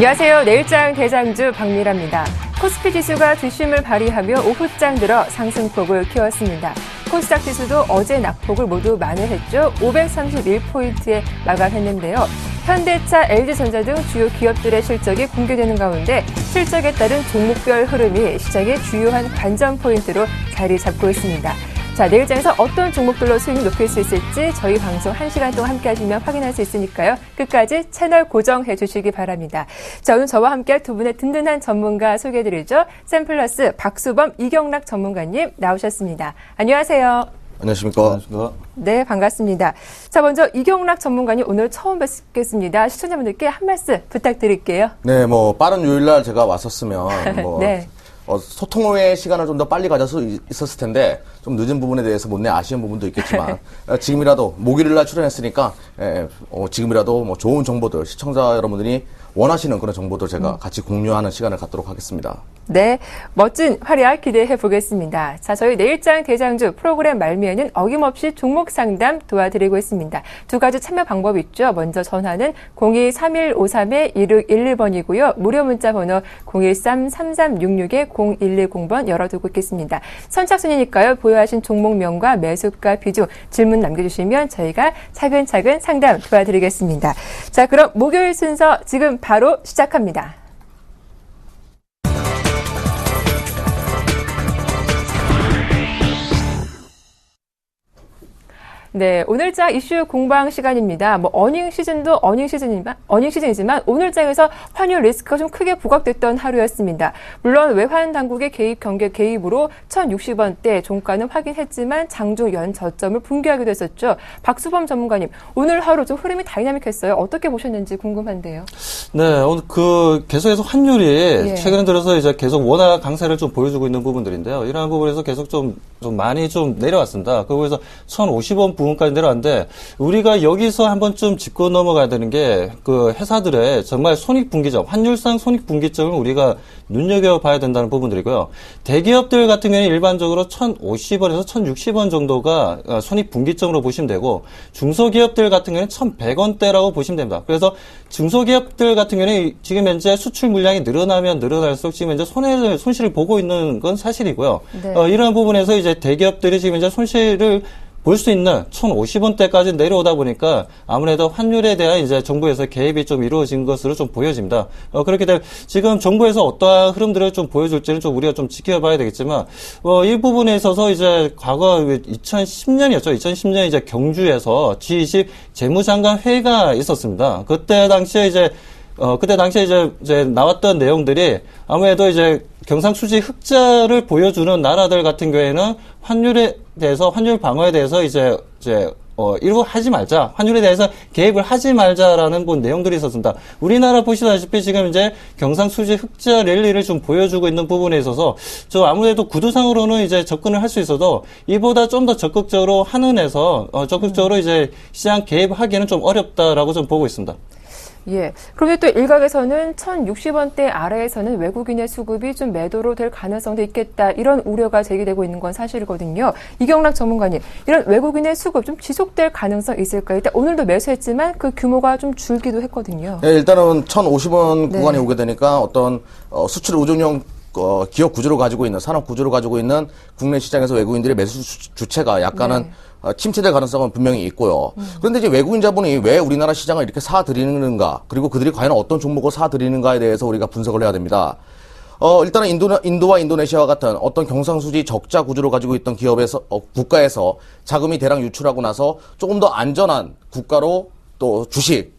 안녕하세요. 내일장 대장주 박미라입니다. 코스피 지수가 주심을 발휘하며 오후장 들어 상승폭을 키웠습니다. 코스닥 지수도 어제 낙폭을 모두 만회했죠. 531포인트에 마감했는데요. 현대차, LG전자 등 주요 기업들의 실적이 공개되는 가운데 실적에 따른 종목별 흐름이 시장의 주요한 관전 포인트로 자리 잡고 있습니다. 자, 내일장에서 어떤 종목들로 수익을 높일 수 있을지 저희 방송 1시간 동안 함께 하시면 확인할 수 있으니까요. 끝까지 채널 고정해 주시기 바랍니다. 자, 오늘 저와 함께 두 분의 든든한 전문가 소개해드리죠. 샘플러스 박수범, 이경락 전문가님 나오셨습니다. 안녕하세요. 안녕하십니까. 안녕하십니까. 네, 반갑습니다. 자, 먼저 이경락 전문가님 오늘 처음 뵙겠습니다. 시청자분들께 한 말씀 부탁드릴게요. 네, 빠른 요일날 제가 왔었으면 네. 소통의 시간을 좀 더 빨리 가질 수 있었을 텐데 좀 늦은 부분에 대해서 못내 아쉬운 부분도 있겠지만 지금이라도 목요일날 출연했으니까 지금이라도 좋은 정보들 시청자 여러분들이 원하시는 그런 정보들 제가 같이 공유하는 시간을 갖도록 하겠습니다. 네, 멋진 활약 기대해 보겠습니다. 자, 저희 내일장 대장주 프로그램 말미에는 어김없이 종목 상담 도와드리고 있습니다. 두 가지 참여 방법이 있죠. 먼저 전화는 02-3153-1611번이고요. 무료 문자 번호 013-3366-0110번 열어두고 있겠습니다. 선착순이니까요. 보유하신 종목명과 매수가 비중, 질문 남겨주시면 저희가 차근차근 상담 도와드리겠습니다. 자, 그럼 목요일 순서 지금 바로 시작합니다. 네, 오늘장 이슈 공방 시간입니다. 어닝 시즌도 어닝 시즌이지만 오늘장에서 환율 리스크가 좀 크게 부각됐던 하루였습니다. 물론 외환 당국의 경계 개입으로 1,060원대 종가는 확인했지만 장중 연 저점을 붕괴하기도 했었죠. 박수범 전문가님, 오늘 하루 좀 흐름이 다이나믹했어요. 어떻게 보셨는지 궁금한데요. 네, 오늘 계속해서 환율이 최근 들어서 이제 계속 원화 강세를 좀 보여주고 있는 부분들인데요. 이러한 부분에서 계속 좀 많이 좀 내려왔습니다. 그래서 1,050원 부분까지 내려왔는데 우리가 여기서 한 번쯤 짚고 넘어가야 되는 게 회사들의 정말 손익분기점, 환율상 손익분기점을 우리가 눈여겨봐야 된다는 부분들이고요. 대기업들 같은 경우는 일반적으로 1,050원에서 1,060원 정도가 손익분기점으로 보시면 되고 중소기업들 같은 경우는 1,100원대라고 보시면 됩니다. 그래서 중소기업들 같은 경우는 지금 현재 수출 물량이 늘어나면 늘어날수록 지금 현재 손실을 보고 있는 건 사실이고요. 네. 이런 부분에서 이제 대기업들이 지금 현재 손실을 볼 수 있는 1,050원대까지 내려오다 보니까 아무래도 환율에 대한 이제 정부에서 개입이 좀 이루어진 것으로 좀 보여집니다. 그렇게 되면 지금 정부에서 어떠한 흐름들을 좀 보여줄지는 좀 우리가 좀 지켜봐야 되겠지만, 이 부분에 있어서 이제 과거 2010년이었죠. 2010년 이제 경주에서 G20 재무장관 회의가 있었습니다. 그때 당시에 이제 나왔던 내용들이 아무래도 이제 경상수지 흑자를 보여주는 나라들 같은 경우에는 환율에 대해서, 환율 방어에 대해서 일부 하지 말자. 환율에 대해서 개입을 하지 말자라는 내용들이 있었습니다. 우리나라 보시다시피 지금 이제 경상수지 흑자 랠리를 좀 보여주고 있는 부분에 있어서 아무래도 구두상으로는 이제 접근을 할 수 있어도 이보다 좀 더 적극적으로 한은해서 적극적으로 이제 시장 개입하기는 좀 어렵다라고 좀 보고 있습니다. 예. 그런데 또 일각에서는 1,060원대 아래에서는 외국인의 수급이 좀 매도로 될 가능성도 있겠다. 이런 우려가 제기되고 있는 건 사실이거든요. 이경락 전문가님, 이런 외국인의 수급 좀 지속될 가능성 있을까요? 일단 오늘도 매수했지만 그 규모가 좀 줄기도 했거든요. 네, 일단은 1,050원 구간에 오게 되니까 어떤 수출 의존형 기업 구조를 가지고 있는, 산업 구조를 가지고 있는 국내 시장에서 외국인들의 매수 주체가 약간은 침체될 가능성은 분명히 있고요. 그런데 이제 외국인 자본이 왜 우리나라 시장을 이렇게 사들이는가, 그리고 그들이 과연 어떤 종목을 사들이는가에 대해서 우리가 분석을 해야 됩니다. 일단은 인도와 인도네시아와 같은 어떤 경상수지 적자 구조를 가지고 있던 국가에서 자금이 대량 유출하고 나서 조금 더 안전한 국가로 또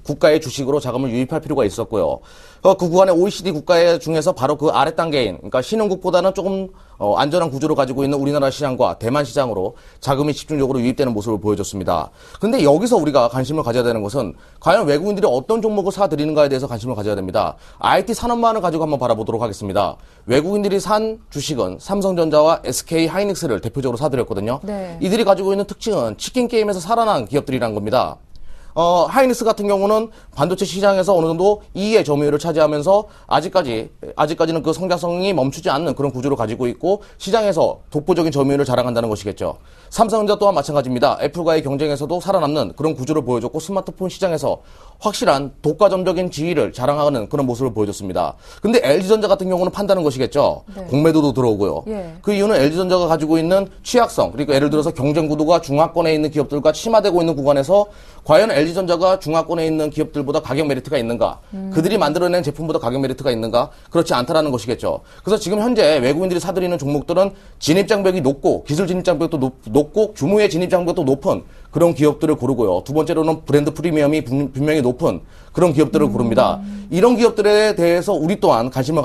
국가의 주식으로 자금을 유입할 필요가 있었고요. 그 구간의 OECD 국가 중에서 바로 그 아래 단계인, 그러니까 신흥국보다는 조금 안전한 구조를 가지고 있는 우리나라 시장과 대만 시장으로 자금이 집중적으로 유입되는 모습을 보여줬습니다. 근데 여기서 우리가 관심을 가져야 되는 것은 과연 외국인들이 어떤 종목을 사들이는가에 대해서 관심을 가져야 됩니다. IT 산업만을 가지고 한번 바라보도록 하겠습니다. 외국인들이 산 주식은 삼성전자와 SK 하이닉스를 대표적으로 사들였거든요. 네. 이들이 가지고 있는 특징은 치킨 게임에서 살아난 기업들이란 겁니다. 하이닉스 같은 경우는 반도체 시장에서 어느 정도 2위의 점유율을 차지하면서 아직까지는 그 성장성이 멈추지 않는 그런 구조를 가지고 있고 시장에서 독보적인 점유율을 자랑한다는 것이겠죠. 삼성전자 또한 마찬가지입니다. 애플과의 경쟁에서도 살아남는 그런 구조를 보여줬고 스마트폰 시장에서 확실한 독과점적인 지위를 자랑하는 그런 모습을 보여줬습니다. 근데 LG전자 같은 경우는 판다는 것이겠죠. 네. 공매도도 들어오고요. 예. 그 이유는 LG전자가 가지고 있는 취약성, 그러니까 예를 들어서 경쟁 구도가 중하권에 있는 기업들과 심화되고 있는 구간에서 과연 LG전자가 중하권에 있는 기업들보다 가격 메리트가 있는가? 그들이 만들어낸 제품보다 가격 메리트가 있는가? 그렇지 않다라는 것이겠죠. 그래서 지금 현재 외국인들이 사들이는 종목들은 진입장벽이 높고 기술 진입장벽도 높고 규모의 진입장벽도 높은 그런 기업들을 고르고요. 두 번째로는 브랜드 프리미엄이 분명히 높은 그런 기업들을 고릅니다. 이런 기업들에 대해서 우리 또한 관심을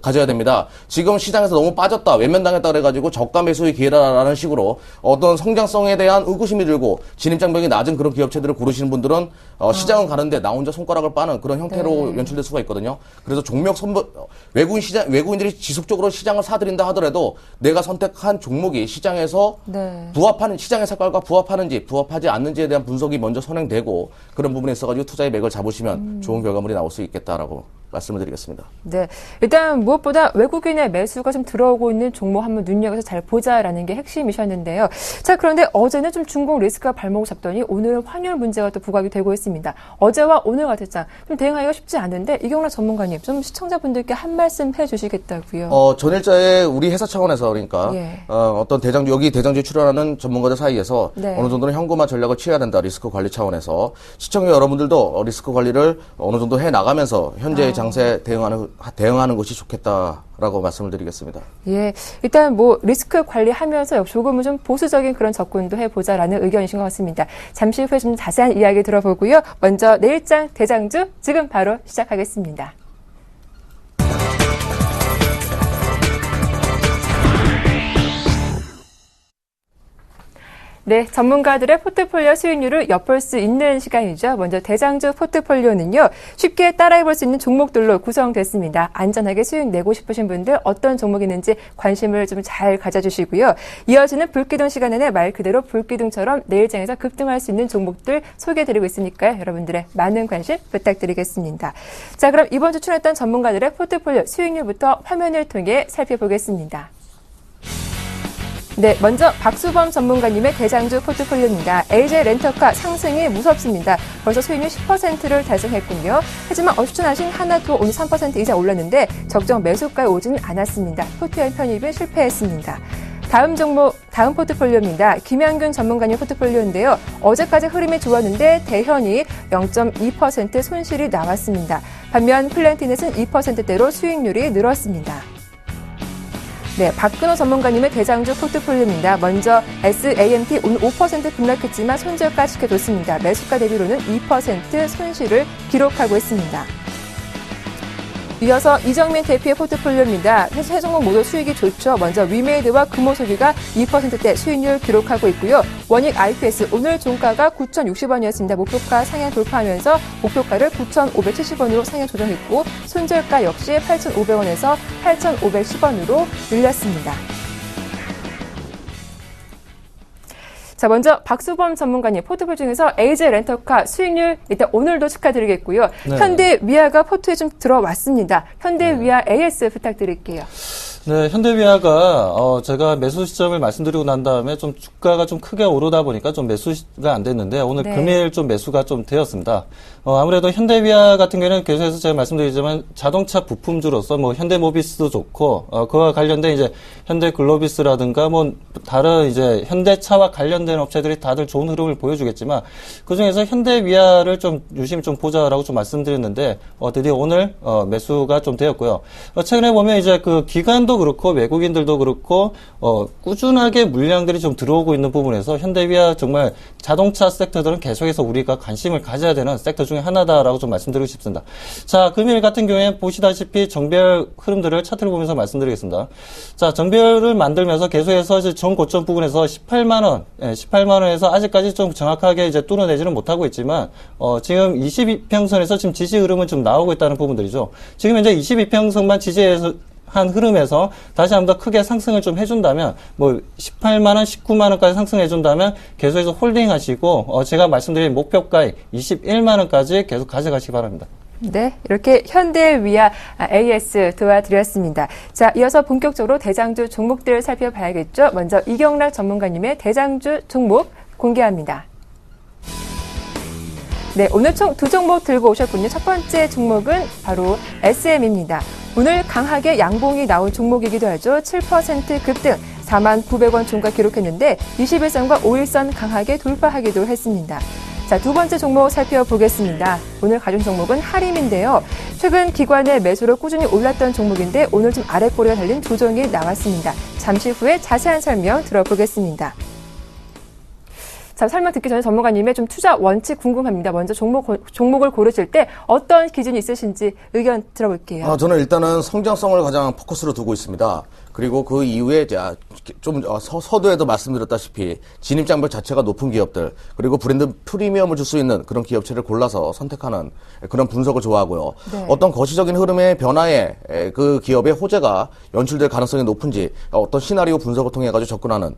가져야 됩니다. 지금 시장에서 너무 빠졌다, 외면당했다 그래가지고 저가 매수의 기회라는 식으로 어떤 성장성에 대한 의구심이 들고 진입장벽이 낮은 그런 기업체들을 고르시는 분들은 시장은 가는데 나 혼자 손가락을 빠는 그런 형태로 네. 연출될 수가 있거든요. 그래서 외국인들이 지속적으로 시장을 사들인다 하더라도 내가 선택한 종목이 시장에서 네. 시장의 색깔과 부합하는지 부합하지 않는지에 대한 분석이 먼저 선행되고 그런 부분에 있어가지고 투자의 맥을 잡으시면 좋은 결과물이 나올 수 있겠다라고 말씀을 드리겠습니다. 네. 일단 무엇보다 외국인의 매수가 좀 들어오고 있는 종목 한번 눈여겨서 잘 보자라는 게 핵심이셨는데요. 자, 그런데 어제는 좀 중국 리스크가 발목을 잡더니 오늘은 환율 문제가 또 부각이 되고 있습니다. 어제와 오늘 같은 장 좀 대응하기가 쉽지 않은데 이경락 전문가님 좀 시청자분들께 한 말씀 해주시겠다고요. 전일자에 우리 회사 차원에서 그러니까 예. 어떤 여기 대장주에 출연하는 전문가들 사이에서 네. 어느 정도는 현금화 전략을 취해야 된다. 리스크 관리 차원에서 시청자 여러분들도 리스크 관리를 어느 정도 해 나가면서 현재의 장세 대응하는 것이 좋겠다라고 말씀을 드리겠습니다. 예, 일단 뭐 리스크 관리하면서 조금은 좀 보수적인 그런 접근도 해보자라는 의견이신 것 같습니다. 잠시 후에 좀 자세한 이야기 들어보고요. 먼저 내일장 대장주 지금 바로 시작하겠습니다. 네, 전문가들의 포트폴리오 수익률을 엿볼 수 있는 시간이죠. 먼저 대장주 포트폴리오는요, 쉽게 따라해볼 수 있는 종목들로 구성됐습니다. 안전하게 수익 내고 싶으신 분들 어떤 종목이 있는지 관심을 좀 잘 가져주시고요. 이어지는 불기둥 시간에는 말 그대로 불기둥처럼 내일장에서 급등할 수 있는 종목들 소개해드리고 있으니까요. 여러분들의 많은 관심 부탁드리겠습니다. 자, 그럼 이번 주 출연했던 전문가들의 포트폴리오 수익률부터 화면을 통해 살펴보겠습니다. 네, 먼저 박수범 전문가님의 대장주 포트폴리오입니다. LG 렌터카 상승이 무섭습니다. 벌써 수익률 10%를 달성했군요. 하지만 어수선하신 하나도 오늘 3% 이상 올랐는데 적정 매수가에 오지는 않았습니다. 포트의 편입은 실패했습니다. 다음 포트폴리오입니다. 김양균 전문가님 포트폴리오인데요. 어제까지 흐름이 좋았는데 대현이 0.2% 손실이 나왔습니다. 반면 플랜티넷은 2%대로 수익률이 늘었습니다. 네, 박근호 전문가님의 대장주 포트폴리오입니다. 먼저 SAMT 오늘 5% 급락했지만 손절가 지켜줬습니다. 매수가 대비로는 2% 손실을 기록하고 있습니다. 이어서 이정민 대표의 포트폴리오입니다. 세 종목 모두 수익이 좋죠. 먼저 위메이드와 금호소비가 2%대 수익률 기록하고 있고요. 원익 IPS 오늘 종가가 9,060원이었습니다. 목표가 상향 돌파하면서 목표가를 9,570원으로 상향 조정했고 손절가 역시 8,500원에서 8,510원으로 늘렸습니다. 자, 먼저 박수범 전문가님 포트폴리오 중에서 LG 렌터카 수익률 일단 오늘도 축하드리겠고요. 네. 현대위아가 포트에 좀 들어왔습니다. 현대위아 AS 부탁드릴게요. 네, 현대위아가 제가 매수 시점을 말씀드리고 난 다음에 좀 주가가 좀 크게 오르다 보니까 좀 매수가 안 됐는데 오늘 네. 금일 좀 매수가 좀 되었습니다. 아무래도 현대위아 같은 경우는 계속해서 제가 말씀드리지만 자동차 부품주로서 뭐 현대모비스도 좋고 그와 관련된 이제 현대글로비스라든가 뭐 다른 이제 현대차와 관련된 업체들이 다들 좋은 흐름을 보여주겠지만 그 중에서 현대위아를 좀 유심히 좀 보자라고 좀 말씀드렸는데 드디어 오늘 매수가 좀 되었고요. 최근에 보면 이제 그 기관도 그렇고 외국인들도 그렇고 꾸준하게 물량들이 좀 들어오고 있는 부분에서 현대위아 정말 자동차 섹터들은 계속해서 우리가 관심을 가져야 되는 sek터 중에 하나다라고 좀 말씀드리고 싶습니다. 자, 금일 같은 경우에 보시다시피 정별 흐름들을 차트를 보면서 말씀드리겠습니다. 자, 정별을 만들면서 계속해서 이제 전고점 부분에서 18만 원에서 아직까지 좀 정확하게 이제 뚫어내지는 못하고 있지만 지금 22평선에서 지금 지지 흐름은 좀 나오고 있다는 부분들이죠. 지금 현재 22평선만 지지해서 한 흐름에서 다시 한번 더 크게 상승을 좀 해준다면 뭐 18만 원, 19만 원까지 상승해준다면 계속해서 홀딩하시고 제가 말씀드린 목표가의 21만 원까지 계속 가져가시기 바랍니다. 네, 이렇게 현대위아 AS 도와드렸습니다. 자, 이어서 본격적으로 대장주 종목들 살펴봐야겠죠. 먼저 이경락 전문가님의 대장주 종목 공개합니다. 네, 오늘 총 두 종목 들고 오셨군요. 첫 번째 종목은 바로 SM입니다. 오늘 강하게 양봉이 나온 종목이기도 하죠. 7% 급등, 49,000원 종가 기록했는데 21선과 5일선 강하게 돌파하기도 했습니다. 자, 두 번째 종목 살펴보겠습니다. 오늘 가져온 종목은 하림인데요. 최근 기관의 매수로 꾸준히 올랐던 종목인데 오늘 좀 아랫꼬리가 달린 조정이 나왔습니다. 잠시 후에 자세한 설명 들어보겠습니다. 자, 설명 듣기 전에 전문가님의 좀 투자 원칙 궁금합니다. 먼저 종목을 고르실 때 어떤 기준이 있으신지 의견 들어볼게요. 저는 일단은 성장성을 가장 포커스로 두고 있습니다. 그리고 그 이후에 좀 서두에도 말씀드렸다시피 진입장벽 자체가 높은 기업들, 그리고 브랜드 프리미엄을 줄 수 있는 그런 기업체를 골라서 선택하는 그런 분석을 좋아하고요. 네. 어떤 거시적인 흐름의 변화에 그 기업의 호재가 연출될 가능성이 높은지 어떤 시나리오 분석을 통해 가지고 접근하는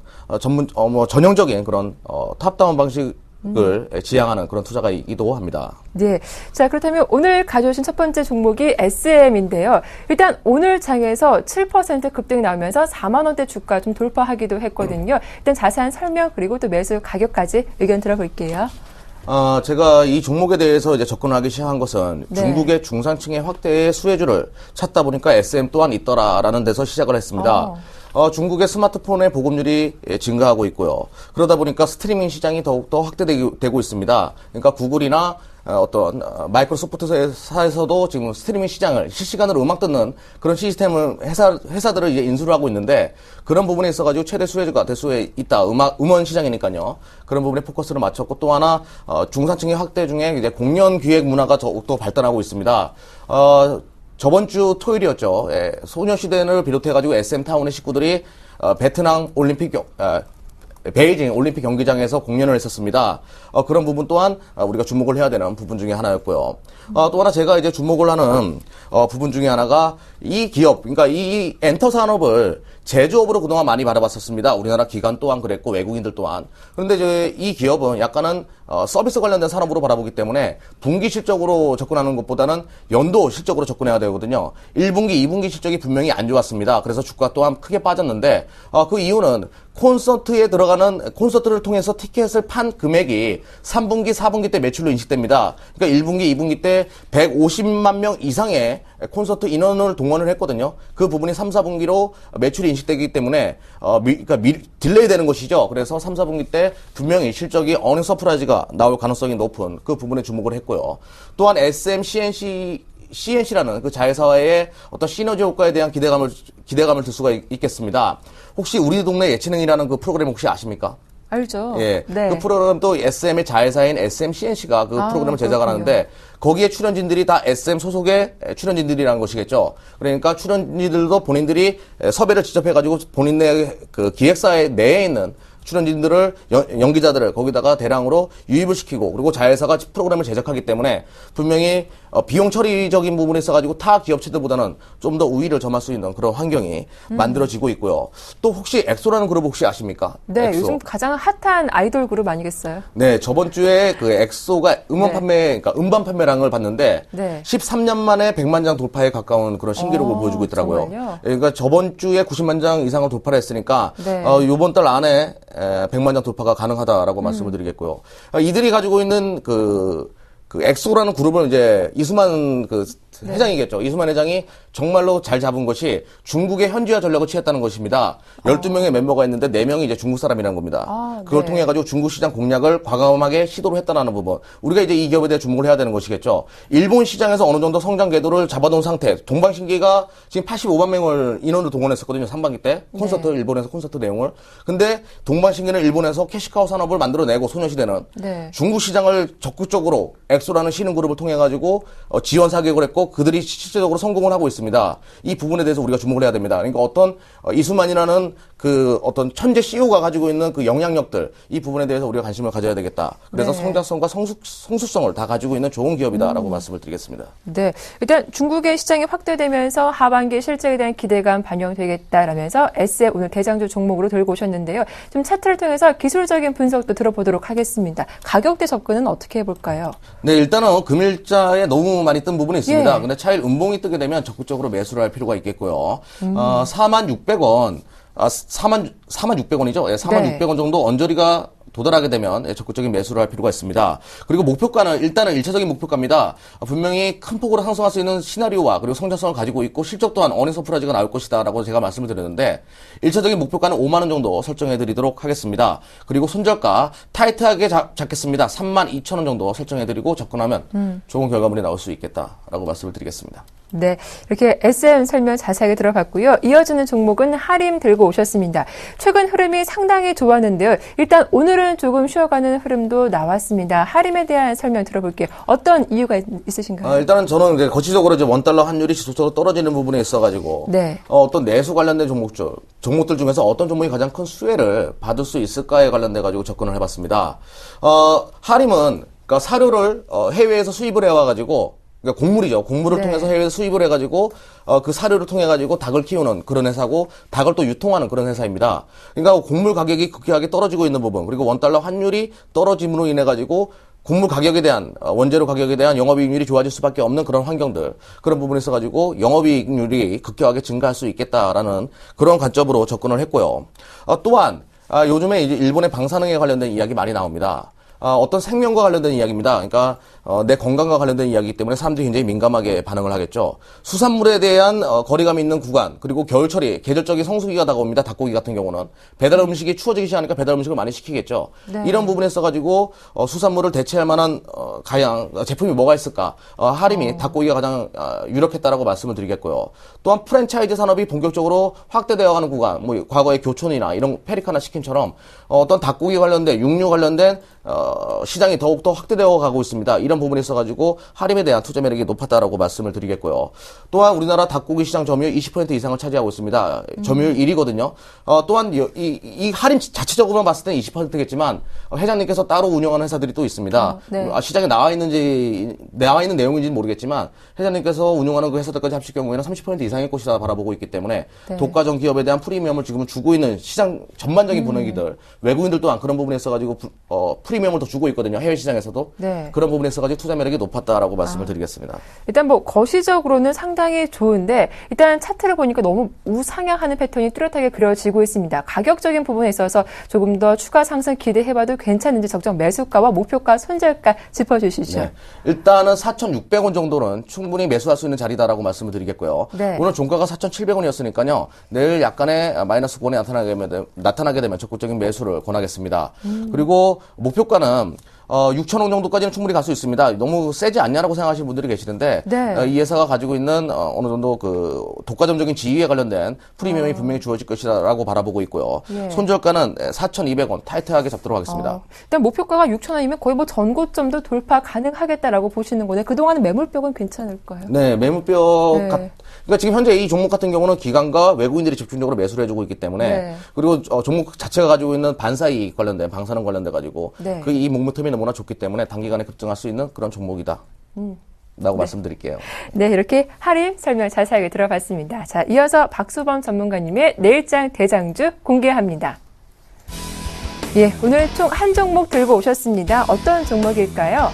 전형적인 그런 탑다운 방식을 지향하는 그런 투자가이기도 합니다. 네. 자, 그렇다면 오늘 가져오신 첫 번째 종목이 SM인데요. 일단 오늘 장에서 7% 급등이 나오면서 4만 원대 주가 좀 돌파하기도 했거든요. 일단 자세한 설명 그리고 또 매수 가격까지 의견 들어볼게요. 제가 이 종목에 대해서 이제 접근하기 시작한 것은 네. 중국의 중산층의 확대의 수혜주를 찾다 보니까 SM 또한 있더라라는 데서 시작을 했습니다. 중국의 스마트폰의 보급률이 증가하고 있고요. 그러다 보니까 스트리밍 시장이 더욱더 확대되고 있습니다. 그러니까 구글이나 어떤 마이크로소프트사에서도 지금 스트리밍 시장을 실시간으로 음악 듣는 그런 시스템을 회사들을 이제 인수를 하고 있는데 그런 부분에 있어가지고 최대 수혜주가 될 수 있다. 음원 시장이니까요. 그런 부분에 포커스를 맞췄고 또 하나 중산층의 확대 중에 이제 공연 기획 문화가 더욱더 발달하고 있습니다. 저번 주 토요일이었죠. 소녀시대를 비롯해가지고 SM타운의 식구들이 베트남 베이징 올림픽 경기장에서 공연을 했었습니다. 그런 부분 또한 우리가 주목을 해야 되는 부분 중에 하나였고요. 또 하나 제가 이제 주목을 하는 부분 중에 하나가 이 기업, 그러니까 이 엔터 산업을 제조업으로 그동안 많이 바라봤었습니다. 우리나라 기관 또한 그랬고 외국인들 또한. 그런데 이제 이 기업은 약간은 서비스 관련된 산업으로 바라보기 때문에 분기 실적으로 접근하는 것보다는 연도 실적으로 접근해야 되거든요. 1분기, 2분기 실적이 분명히 안 좋았습니다. 그래서 주가 또한 크게 빠졌는데 그 이유는 콘서트를 통해서 티켓을 판 금액이 3분기, 4분기 때 매출로 인식됩니다. 그러니까 1분기, 2분기 때 150만 명 이상의 콘서트 인원을 동원을 했거든요. 그 부분이 3, 4분기로 매출이 인식되기 때문에 딜레이 되는 것이죠. 그래서 3, 4분기 때 분명히 실적이 어닝 서프라이즈가 나올 가능성이 높은 그 부분에 주목을 했고요. 또한 SM, CNC라는 그 자회사와의 어떤 시너지 효과에 대한 기대감을 들 수가 있겠습니다. 혹시 우리 동네 예체능이라는 그 프로그램 혹시 아십니까? 알죠. 예. 네. 그 프로그램도 SM의 자회사인 SM-CNC가 그 프로그램을 제작을 하는데 거기에 출연진들이 다 SM 소속의 출연진들이라는 것이겠죠. 그러니까 출연진들도 본인들이 섭외를 직접 해가지고 본인의 그 기획사의 내에 있는 출연진들을 연기자들을 거기다가 대량으로 유입을 시키고 그리고 자회사가 프로그램을 제작하기 때문에 분명히 비용 처리적인 부분에 있어가지고 타 기업체들보다는 좀 더 우위를 점할 수 있는 그런 환경이 만들어지고 있고요. 또 혹시 엑소라는 그룹 혹시 아십니까? 네, 엑소. 요즘 가장 핫한 아이돌 그룹 아니겠어요? 네, 저번 주에 그 엑소가 음원 네. 그러니까 음반 판매량을 봤는데 네. 13년 만에 100만 장 돌파에 가까운 그런 신기록을 보여주고 있더라고요. 정말요? 그러니까 저번 주에 90만 장 이상을 돌파를 했으니까 네. 이번 달 안에 100만 장 돌파가 가능하다라고 말씀을 드리겠고요. 이들이 가지고 있는 그 엑소라는 그룹을 이제 이수만 회장이겠죠. 이수만 회장이 정말로 잘 잡은 것이 중국의 현지화 전략을 취했다는 것입니다. 12명의 멤버가 있는데 4명이 이제 중국 사람이라는 겁니다. 그걸 네. 통해 가지고 중국 시장 공략을 과감하게 시도를 했다는 부분. 우리가 이제 이 기업에 대해 주목을 해야 되는 것이겠죠. 일본 시장에서 어느 정도 성장 궤도를 잡아놓은 상태. 동방신기가 지금 85만 명을 인원을 동원했었거든요. 3반기 때. 콘서트, 네. 일본에서 콘서트 내용을. 근데 동방신기는 일본에서 캐시카우 산업을 만들어내고 소녀시대는 네. 중국 시장을 적극적으로 엑소라는 신흥그룹을 통해 가지고 지원 사격을 했고 그들이 실질적으로 성공을 하고 있습니다. 이 부분에 대해서 우리가 주목을 해야 됩니다. 그러니까 어떤 이수만이라는 그 어떤 천재 CEO가 가지고 있는 그 영향력들 이 부분에 대해서 우리가 관심을 가져야 되겠다. 그래서 네. 성장성과 성숙성을 다 가지고 있는 좋은 기업이다라고 말씀을 드리겠습니다. 네. 일단 중국의 시장이 확대되면서 하반기 실적에 대한 기대감 반영되겠다라면서 SM 오늘 대장주 종목으로 들고 오셨는데요. 좀 차트를 통해서 기술적인 분석도 들어보도록 하겠습니다. 가격대 접근은 어떻게 해볼까요? 네, 일단은 금일자에 너무 많이 뜬 부분이 있습니다. 예. 근데 차일 음봉이 뜨게 되면 적극적으로 매수를 할 필요가 있겠고요. 46,000원, 46,000원이죠. 예, 46,000원 정도 언저리가 도달하게 되면 적극적인 매수를 할 필요가 있습니다. 그리고 목표가는 일단은 일차적인 목표가입니다. 분명히 큰 폭으로 상승할 수 있는 시나리오와 그리고 성장성을 가지고 있고 실적 또한 어닝 서프라이즈가 나올 것이다라고 제가 말씀을 드렸는데 일차적인 목표가는 5만 원 정도 설정해 드리도록 하겠습니다. 그리고 손절가 타이트하게 잡겠습니다. 32,000원 정도 설정해 드리고 접근하면 좋은 결과물이 나올 수 있겠다라고 말씀을 드리겠습니다. 네, 이렇게 SM 설명 자세하게 들어봤고요. 이어지는 종목은 하림 들고 오셨습니다. 최근 흐름이 상당히 좋았는데요. 일단 오늘은 조금 쉬어가는 흐름도 나왔습니다. 하림에 대한 설명 들어볼게요. 어떤 이유가 있으신가요? 일단은 저는 이제 거치적으로 이제 원달러 환율이 지속적으로 떨어지는 부분에 있어가지고 네. 어떤 내수 관련된 종목들 중에서 어떤 종목이 가장 큰 수혜를 받을 수 있을까에 관련돼 가지고 접근을 해봤습니다. 하림은 그러니까 사료를 해외에서 수입을 해와가지고 그러니까 곡물이죠. 곡물을 네. 통해서 해외에서 수입을 해가지고 그 사료를 통해 가지고 닭을 키우는 그런 회사고 닭을 또 유통하는 그런 회사입니다. 그러니까 곡물 가격이 급격하게 떨어지고 있는 부분 그리고 원달러 환율이 떨어짐으로 인해 가지고 곡물 가격에 대한 원재료 가격에 대한 영업이익률이 좋아질 수밖에 없는 그런 환경들 그런 부분에 있어 가지고 영업이익률이 급격하게 증가할 수 있겠다라는 그런 관점으로 접근을 했고요. 또한 요즘에 이제 일본의 방사능에 관련된 이야기 많이 나옵니다. 어떤 생명과 관련된 이야기입니다. 그러니까 내 건강과 관련된 이야기이기 때문에 사람들이 굉장히 민감하게 반응을 하겠죠. 수산물에 대한 거리감 있는 구간 그리고 겨울철이 계절적인 성수기가 다가옵니다. 닭고기 같은 경우는 배달 음식이 추워지기 시작하니까 배달 음식을 많이 시키겠죠. 네. 이런 부분에 써가지고 수산물을 대체할 만한 제품이 뭐가 있을까? 하림이 닭고기가 가장 유력했다라고 말씀을 드리겠고요. 또한 프랜차이즈 산업이 본격적으로 확대되어가는 구간, 뭐 과거의 교촌이나 이런 페리카나 치킨처럼 어떤 닭고기 관련된 육류 관련된 시장이 더욱더 확대되어 가고 있습니다. 이런 부분에 있어가지고 하림에 대한 투자 매력이 높았다라고 말씀을 드리겠고요. 또한 우리나라 닭고기 시장 점유율 20% 이상을 차지하고 있습니다. 점유율 1위거든요. 또한 이 하림 자체적으로만 봤을 때는 20%겠지만 회장님께서 따로 운영하는 회사들이 또 있습니다. 네. 시장에 나와 있는 내용인지는 모르겠지만 회장님께서 운영하는 그 회사들까지 합칠 경우에는 30% 이상의 것이다 바라보고 있기 때문에 네. 독과점 기업에 대한 프리미엄을 지금 주고 있는 시장 전반적인 분위기들 외국인들 또한 그런 부분에 있어가지고 프리미엄을 더 주고 있거든요. 해외 시장에서도 네. 그런 부분에 있어가지고 투자 매력이 높았다라고 말씀을 드리겠습니다. 일단 뭐 거시적으로는 상당히 좋은데 일단 차트를 보니까 너무 우상향하는 패턴이 뚜렷하게 그려지고 있습니다. 가격적인 부분에 있어서 조금 더 추가 상승 기대해봐도 괜찮은지 적정 매수가와 목표가, 손절가 짚어주시죠. 네. 일단은 4,600원 정도는 충분히 매수할 수 있는 자리다라고 말씀을 드리겠고요. 네. 오늘 종가가 4,700원이었으니까요. 내일 약간의 마이너스 권에 나타나게 되면 적극적인 매수를 권하겠습니다. 그리고 목표가는 6,000원 정도까지는 충분히 갈 수 있습니다. 너무 세지 않냐라고 생각하시는 분들이 계시는데 네. 이 회사가 가지고 있는 어느 정도 그 독과점적인 지위에 관련된 프리미엄이 분명히 주어질 것이라고 바라보고 있고요. 예. 손절가는 4,200원 타이트하게 잡도록 하겠습니다. 일단 목표가가 6,000원이면 거의 뭐 전고점도 돌파 가능하겠다라고 보시는 거네. 그동안은 매물벽은 괜찮을까요? 네, 매물벽 네. 그러니까 지금 현재 이 종목 같은 경우는 기관과 외국인들이 집중적으로 매수를 해주고 있기 때문에 네. 그리고 종목 자체가 가지고 있는 반사이익 관련된 방사능 관련돼 가지고 네. 이 모멘텀이 너무나 좋기 때문에 단기간에 급등할 수 있는 그런 종목이다. 라고 말씀드릴게요. 네, 이렇게 하림 설명 자세하게 들어봤습니다. 자, 이어서 박수범 전문가님의 내일장 대장주 공개합니다. 예, 오늘 총 한 종목 들고 오셨습니다. 어떤 종목일까요?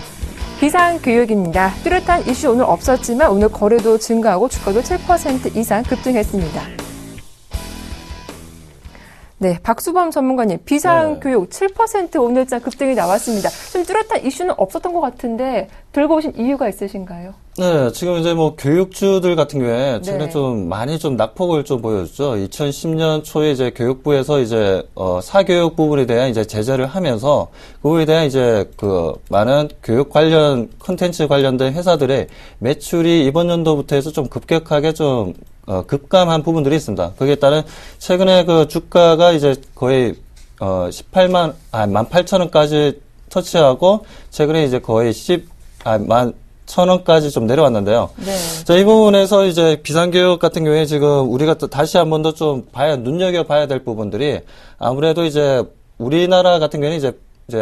비상교육입니다. 뚜렷한 이슈 오늘 없었지만 오늘 거래도 증가하고 주가도 7% 이상 급등했습니다. 네, 박수범 전문가님, 비상교육 7% 오늘자 급등이 나왔습니다. 좀 뚜렷한 이슈는 없었던 것 같은데 들고 오신 이유가 있으신가요? 네, 지금 이제 뭐 교육주들 같은 경우에 최근에 네. 좀 많이 좀 낙폭을 좀 보여줬죠. 2010년 초에 이제 교육부에서 이제 사교육 부분에 대한 이제 제재를 하면서 그 부분에 대한 이제 그 많은 교육 관련 콘텐츠 관련된 회사들의 매출이 이번 연도부터 해서 좀 급격하게 좀 급감한 부분들이 있습니다. 거기에 따른 최근에 그 주가가 이제 거의 18,000원까지 터치하고 최근에 이제 거의 1,000원까지 좀 내려왔는데요. 네. 자, 이 부분에서 이제 비상교육 같은 경우에 지금 우리가 또 다시 한 번 더 좀 눈여겨봐야 될 부분들이 아무래도 이제 우리나라 같은 경우에는 이제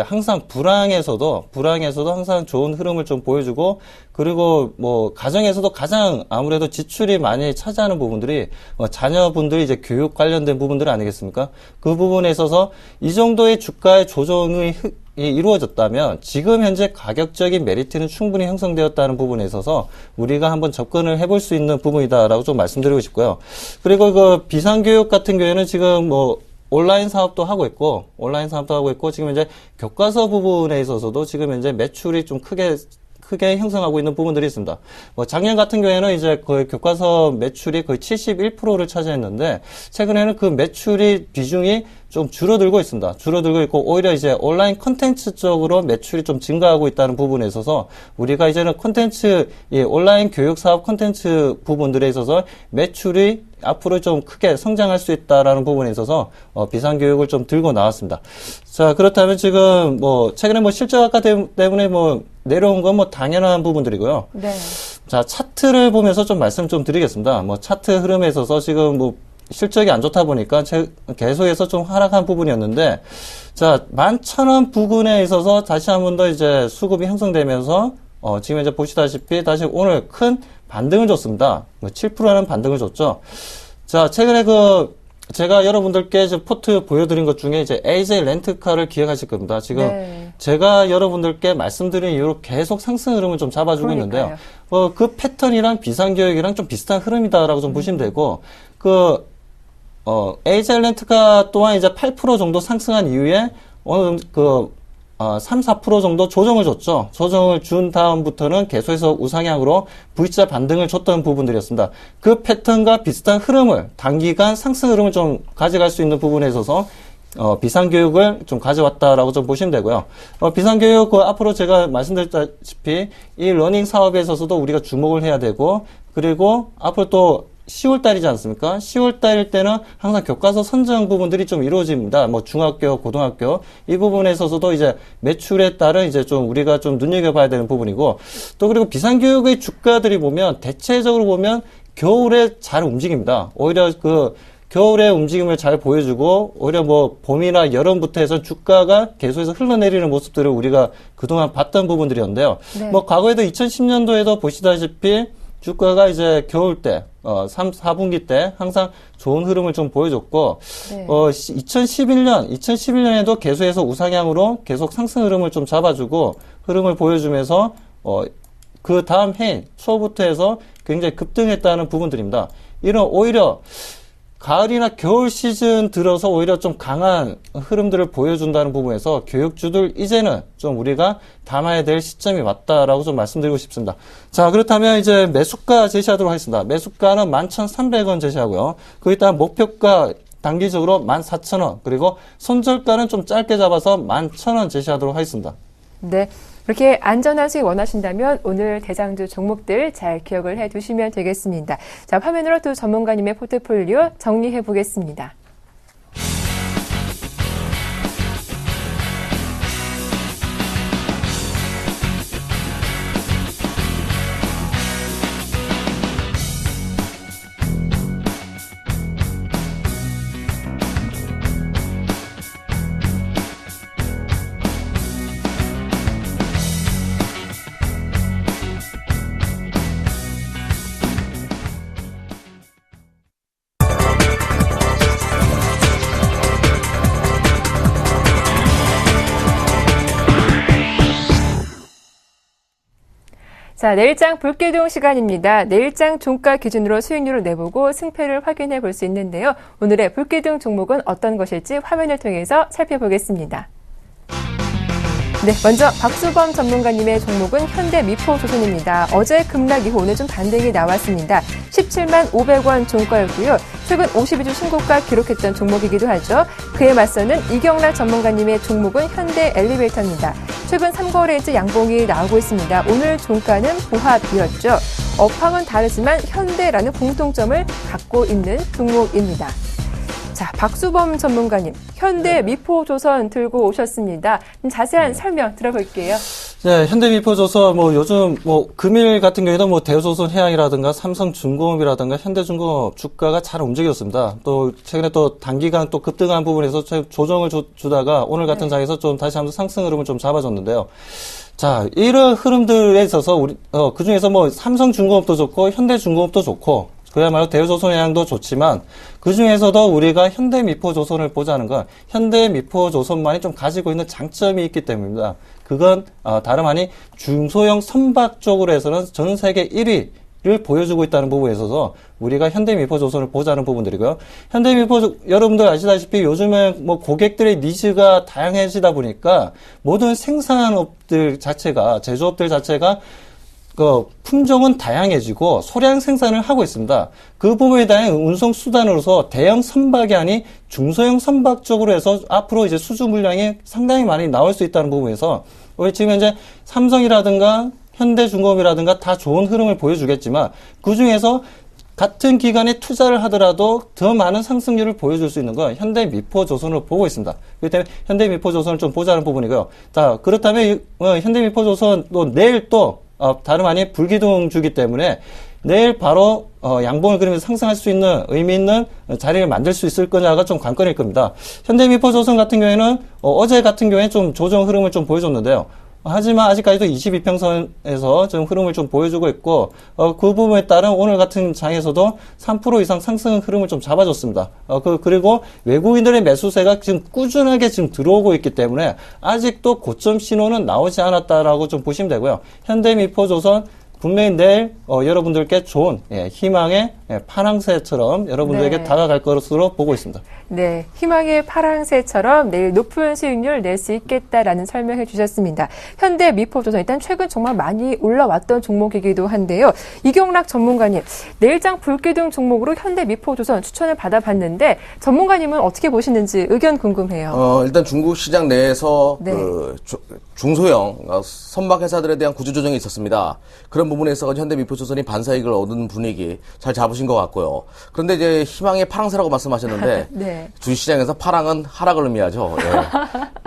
항상 불황에서도 항상 좋은 흐름을 좀 보여주고, 그리고 뭐 가정에서도 가장 아무래도 지출이 많이 차지하는 부분들이 자녀분들이 이제 교육 관련된 부분들 아니겠습니까? 그 부분에 있어서 이 정도의 주가의 조정이 이루어졌다면 지금 현재 가격적인 메리트는 충분히 형성되었다는 부분에 있어서 우리가 한번 접근을 해볼 수 있는 부분이다라고 좀 말씀드리고 싶고요. 그리고 그 비상교육 같은 경우에는 지금 뭐 온라인 사업도 하고 있고, 지금 이제 교과서 부분에 있어서도 지금 현재 매출이 좀 크게 형성하고 있는 부분들이 있습니다. 뭐 작년 같은 경우에는 이제 거의 교과서 매출이 거의 71%를 차지했는데, 최근에는 그 매출이 비중이 좀 줄어들고 있습니다. 줄어들고 있고, 오히려 이제 온라인 콘텐츠 쪽으로 매출이 좀 증가하고 있다는 부분에 있어서 우리가 이제는 온라인 교육 사업 콘텐츠 부분들에 있어서 매출이 앞으로 좀 크게 성장할 수 있다라는 부분에 있어서 비상교육을 좀 들고 나왔습니다. 자, 그렇다면 지금 뭐 최근에 뭐 실적학과 때문에 뭐 내려온 건 뭐 당연한 부분들이고요. 네. 자, 차트를 보면서 좀 말씀 좀 드리겠습니다. 뭐 차트 흐름에 있어서 지금 뭐 실적이 안 좋다 보니까 계속해서 좀 하락한 부분이었는데, 자, 11,000원 부근에 있어서 다시 한 번 더 이제 수급이 형성되면서 지금 이제 보시다시피 다시 오늘 큰 반등을 줬습니다. 7%라는 반등을 줬죠. 자, 최근에 제가 여러분들께 이제 포트 보여드린 것 중에 이제 AJ 렌트카를 기억하실 겁니다. 지금 네. 제가 여러분들께 말씀드린 이후로 계속 상승 흐름을 좀 잡아주고 그러니까요. 있는데요. 그 패턴이랑 비상교육이랑 좀 비슷한 흐름이다라고 좀 보시면 되고, AJ 렌트카 또한 이제 8% 정도 상승한 이후에 어느 정도 3, 4% 정도 조정을 줬죠. 조정을 준 다음부터는 계속해서 우상향으로 V자 반등을 줬던 부분들이었습니다. 그 패턴과 비슷한 흐름을, 단기간 상승 흐름을 좀 가져갈 수 있는 부분에 있어서 비상교육을 좀 가져왔다라고 좀 보시면 되고요. 비상교육, 앞으로 제가 말씀드렸다시피 이 러닝 사업에 있어서도 우리가 주목을 해야 되고, 그리고 앞으로 또 10월 달이지 않습니까? 10월 달일 때는 항상 교과서 선정 부분들이 좀 이루어집니다. 뭐 중학교, 고등학교 이 부분에 있어서도 이제 매출에 따른 이제 좀 우리가 좀 눈여겨봐야 되는 부분이고, 또 그리고 비상교육의 주가들이 보면 대체적으로 보면 겨울에 잘 움직입니다. 오히려 겨울의 움직임을 잘 보여주고, 오히려 뭐 봄이나 여름부터 해서 주가가 계속해서 흘러내리는 모습들을 우리가 그동안 봤던 부분들이었는데요. 네. 뭐 과거에도 2010년도에도 보시다시피 주가가 이제 겨울 때, 3, 4분기 때 항상 좋은 흐름을 좀 보여줬고, 네. 2011년에도 계속해서 우상향으로 계속 상승 흐름을 좀 잡아주고, 흐름을 보여주면서, 그 다음 해인 초부터 해서 굉장히 급등했다는 부분들입니다. 이런 오히려 가을이나 겨울 시즌 들어서 오히려 좀 강한 흐름들을 보여준다는 부분에서 교육주들 이제는 좀 우리가 담아야 될 시점이 왔다라고 좀 말씀드리고 싶습니다. 자, 그렇다면 이제 매수가 제시하도록 하겠습니다. 매수가는 11,300원 제시하고요. 거기다 목표가 단기적으로 14,000원, 그리고 손절가는 좀 짧게 잡아서 11,000원 제시하도록 하겠습니다. 네. 그렇게 안전한 수익 원하신다면 오늘 대장주 종목들 잘 기억을 해 두시면 되겠습니다. 자, 화면으로 두 전문가님의 포트폴리오 정리해 보겠습니다. 자, 내일장 볼게동 시간입니다. 내일장 종가 기준으로 수익률을 내보고 승패를 확인해 볼 수 있는데요. 오늘의 볼게동 종목은 어떤 것일지 화면을 통해서 살펴보겠습니다. 네, 먼저 박수범 전문가님의 종목은 현대미포조선입니다. 어제 급락 이후 오늘 좀 반등이 나왔습니다. 17만 500원 종가였고요. 최근 52주 신고가 기록했던 종목이기도 하죠. 그에 맞서는 이경락 전문가님의 종목은 현대엘리베이터입니다. 최근 3거래일째 양봉이 나오고 있습니다. 오늘 종가는 보합이었죠. 업황은 다르지만 현대라는 공통점을 갖고 있는 종목입니다. 자, 박수범 전문가님, 현대미포조선 들고 오셨습니다. 자세한 설명 들어볼게요. 네, 현대미포조선 뭐 요즘 뭐 금일 같은 경우에도 뭐 대우조선해양이라든가 삼성중공업이라든가 현대중공업 주가가 잘 움직였습니다. 또 최근에 또 단기간 또 급등한 부분에서 조정을 주다가 오늘 같은 장에서 좀 다시 한번 상승 흐름을 좀 잡아줬는데요. 자, 이런 흐름들에 있어서 우리 그 중에서 뭐 삼성중공업도 좋고 현대중공업도 좋고 그야말로 대우조선해양도 좋지만 그 중에서도 우리가 현대미포조선을 보자는 건 현대미포조선만이 좀 가지고 있는 장점이 있기 때문입니다. 그건 다름 아니 중소형 선박 쪽으로 해서는 전 세계 1위를 보여주고 있다는 부분에 있어서 우리가 현대미포조선을 보자는 부분들이고요. 여러분들 아시다시피 요즘에 뭐 고객들의 니즈가 다양해지다 보니까 모든 생산업들 자체가 제조업들 자체가 품종은 다양해지고 소량 생산을 하고 있습니다. 그 부분에 대한 운송 수단으로서 대형 선박이 아닌 중소형 선박 쪽으로 해서 앞으로 이제 수주 물량이 상당히 많이 나올 수 있다는 부분에서 우리 지금 현재 삼성이라든가 현대중공업이라든가 다 좋은 흐름을 보여주겠지만 그 중에서 같은 기간에 투자를 하더라도 더 많은 상승률을 보여줄 수 있는 건 현대미포조선으로 보고 있습니다. 그렇기 때문에 현대미포조선을 좀 보자는 부분이고요. 자, 그렇다면 현대미포조선 또 내일 또 다름 아닌 불기둥주기 때문에 내일 바로 양봉을 그리면서 상승할 수 있는 의미 있는 자리를 만들 수 있을 거냐가 좀 관건일 겁니다. 현대미포조선 같은 경우에는 어제 같은 경우에 좀 조정 흐름을 좀 보여줬는데요. 하지만 아직까지도 22평선에서 좀 흐름을 좀 보여주고 있고 그 부분에 따른 오늘 같은 장에서도 3% 이상 상승 흐름을 좀 잡아줬습니다. 그리고 외국인들의 매수세가 지금 꾸준하게 지금 들어오고 있기 때문에 아직도 고점 신호는 나오지 않았다라고 좀 보시면 되고요. 현대미포조선 분명히 내일 여러분들께 좋은 희망의 파랑새처럼 여러분들에게 네. 다가갈 것으로 보고 있습니다. 네, 희망의 파랑새처럼 내일 높은 수익률 낼 수 있겠다라는 설명해 주셨습니다. 현대미포조선 일단 최근 정말 많이 올라왔던 종목이기도 한데요. 이경락 전문가님, 내일장 불기둥 종목으로 현대미포조선 추천을 받아봤는데 전문가님은 어떻게 보시는지 의견 궁금해요. 일단 중국 시장 내에서 네. 중소형 선박 회사들에 대한 구조조정이 있었습니다. 그런 부분에 있어서 현대미포조선이 반사이익을 얻는 분위기 잘 잡으신 것 같고요. 그런데 이제 희망의 파랑새라고 말씀하셨는데 네. 주시장에서 파랑은 하락을 의미하죠.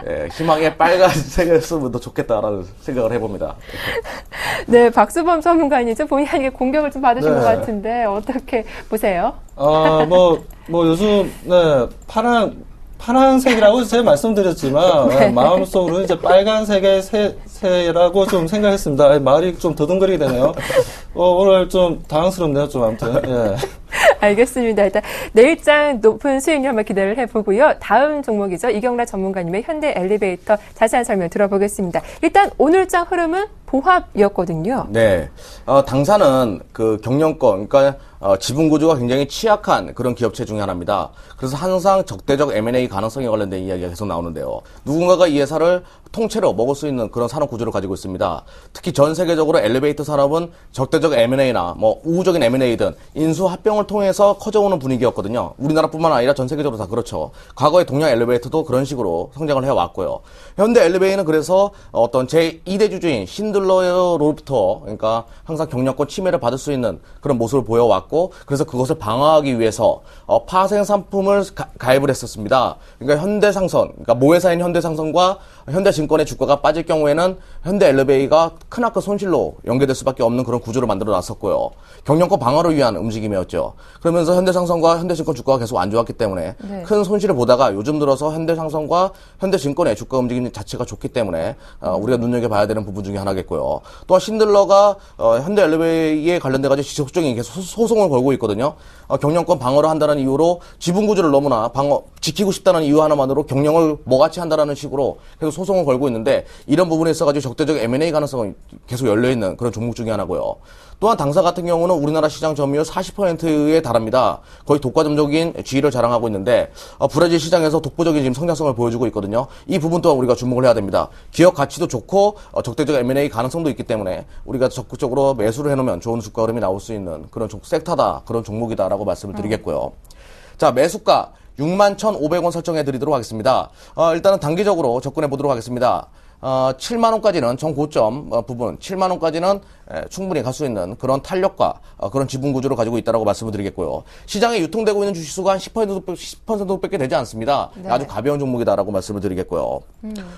예, 희망의 빨간색이었으면 더 좋겠다라는 생각을 해봅니다. 네, 박수범 전문가님 좀 본의 아니게 공격을 좀 받으신 네. 것 같은데 어떻게 보세요? 요즘, 파란색이라고 제가 말씀드렸지만, 네. 마음속으로 이제 빨간색의 새라고 좀 생각했습니다. 말이 좀 더듬거리게 되네요. 오늘 좀 당황스럽네요, 좀 아무튼. 예. 알겠습니다. 일단 내일장 높은 수익률 한번 기대를 해보고요. 다음 종목이죠. 이경락 전문가님의 현대 엘리베이터 자세한 설명 들어보겠습니다. 일단 오늘장 흐름은 보합이었거든요. 네. 당사는 그 경영권, 그러니까 지분 구조가 굉장히 취약한 그런 기업체 중에 하나입니다. 그래서 항상 적대적 M&A 가능성에 관련된 이야기가 계속 나오는데요. 누군가가 이 회사를 통째로 먹을 수 있는 그런 산업 구조를 가지고 있습니다. 특히 전 세계적으로 엘리베이터 산업은 적대적 M&A나 뭐 우호적인 M&A든 인수 합병을 통해서 커져오는 분위기였거든요. 우리나라뿐만 아니라 전 세계적으로 다 그렇죠. 과거에 동양 엘리베이터도 그런 식으로 성장을 해왔고요. 현대 엘리베이는 그래서 어떤 제2대 주주인 신들러로부터 그러니까 항상 경영권 침해를 받을 수 있는 그런 모습을 보여왔고 그래서 그것을 방어하기 위해서 파생 상품을 가입을 했었습니다. 그러니까 현대상선, 그러니까 모회사인 현대상선과 현대증권의 주가가 빠질 경우에는 현대엘리베이가 크나큰 손실로 연계될 수밖에 없는 그런 구조를 만들어 놨었고요. 경영권 방어를 위한 움직임이었죠. 그러면서 현대상선과 현대증권 주가가 계속 안 좋았기 때문에 네. 큰 손실을 보다가 요즘 들어서 현대상선과 현대증권의 주가 움직임 자체가 좋기 때문에 우리가 눈여겨봐야 되는 부분 중에 하나겠고요. 또한 신들러가 현대엘리베이에 관련돼가지고 지속적인 계속 소송을 걸고 있거든요. 경영권 방어를 한다는 이유로 지분 구조를 너무나 지키고 싶다는 이유 하나만으로 경영을 뭐같이 한다는 식으로 계속 소송을 걸고 있는데 이런 부분에 있어가지고 적대적 M&A 가능성은 계속 열려있는 그런 종목 중에 하나고요. 또한 당사 같은 경우는 우리나라 시장 점유율 40%에 달합니다. 거의 독과점적인 지위를 자랑하고 있는데 브라질 시장에서 독보적인 지금 성장성을 보여주고 있거든요. 이 부분 또한 우리가 주목을 해야 됩니다. 기업 가치도 좋고 적대적 M&A 가능성도 있기 때문에 우리가 적극적으로 매수를 해놓으면 좋은 주가 흐름이 나올 수 있는 그런 섹터다, 그런 종목이다라고 말씀을 드리겠고요. 자, 매수가 61,500원 설정해 드리도록 하겠습니다. 일단은 단기적으로 접근해 보도록 하겠습니다. 7만원까지는 정고점 부분, 7만원까지는 충분히 갈 수 있는 그런 탄력과 그런 지분 구조를 가지고 있다고 말씀을 드리겠고요. 시장에 유통되고 있는 주식수가 한 10%밖에 되지 않습니다. 네. 아주 가벼운 종목이다라고 말씀을 드리겠고요.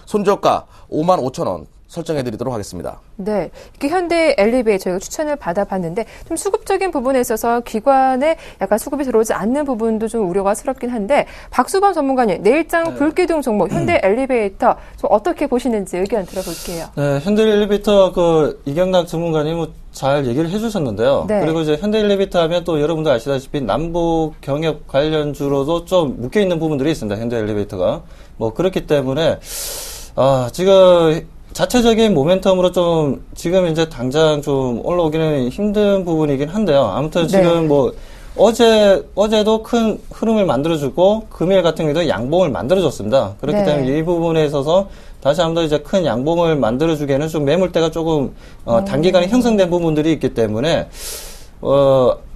손절가 55,000원. 설정해드리도록 하겠습니다. 네, 이렇게 현대 엘리베이 저희가 추천을 받아봤는데 좀 수급적인 부분에 있어서 기관에 약간 수급이 들어오지 않는 부분도 좀 우려가스럽긴 한데 박수범 전문가님 내일장 불기둥 종목 현대 엘리베이터 좀 어떻게 보시는지 의견 들어볼게요. 네, 현대 엘리베이터 이경락 전문가님 잘 얘기를 해주셨는데요. 네. 그리고 이제 현대 엘리베이터 하면 또 여러분들 아시다시피 남북 경협 관련주로도 좀 묶여 있는 부분들이 있습니다. 현대 엘리베이터가 그렇기 때문에 지금 자체적인 모멘텀으로 좀 지금 이제 당장 좀 올라오기는 힘든 부분이긴 한데요. 아무튼 지금 어제도 큰 흐름을 만들어주고 금일 같은 경우도 양봉을 만들어줬습니다. 그렇기 때문에 이 부분에 있어서 다시 한번 더 이제 큰 양봉을 만들어주기에는 좀 매물대가 조금 단기간에 형성된 부분들이 있기 때문에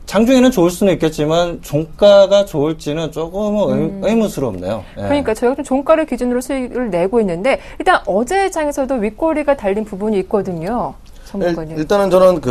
장중에는 좋을 수는 있겠지만 종가가 좋을지는 조금은 의문스럽네요. 예. 그러니까 저희가 좀 종가를 기준으로 수익을 내고 있는데 일단 어제 장에서도 윗꼬리가 달린 부분이 있거든요. 전문가님. 일단은 저는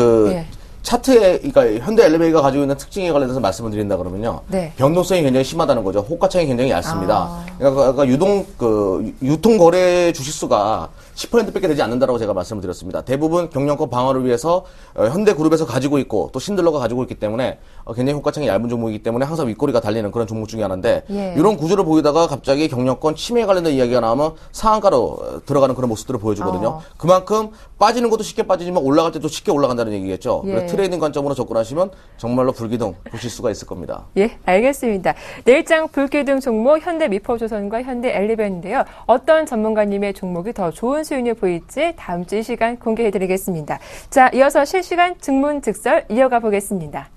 차트에, 그러니까 현대 엘리베이터가 가지고 있는 특징에 관련해서 말씀을 드린다 그러면요. 네. 변동성이 굉장히 심하다는 거죠. 호가창이 굉장히 얇습니다. 그러니까 유통 거래 주식수가 10%밖에 되지 않는다라고 제가 말씀을 드렸습니다. 대부분 경영권 방어를 위해서 현대그룹에서 가지고 있고 또 신들러가 가지고 있기 때문에 굉장히 호가창이 얇은 종목이기 때문에 항상 윗꼬리가 달리는 그런 종목 중에 하나인데 이런 구조를 보이다가 갑자기 경영권 침해에 관련된 이야기가 나오면 상한가로 들어가는 그런 모습들을 보여주거든요. 그만큼 빠지는 것도 쉽게 빠지지만 올라갈 때도 쉽게 올라간다는 얘기겠죠. 그래서 트레이딩 관점으로 접근하시면 정말로 불기둥 보실 수가 있을 겁니다. 예, 알겠습니다. 내일장 불기둥 종목 현대미포조선과 현대엘리베이터인데요. 어떤 전문가님의 종목이 더 좋은 수익률 보일지 다음 주 이 시간 공개해드리겠습니다. 자, 이어서 실시간 증문즉설 이어가 보겠습니다.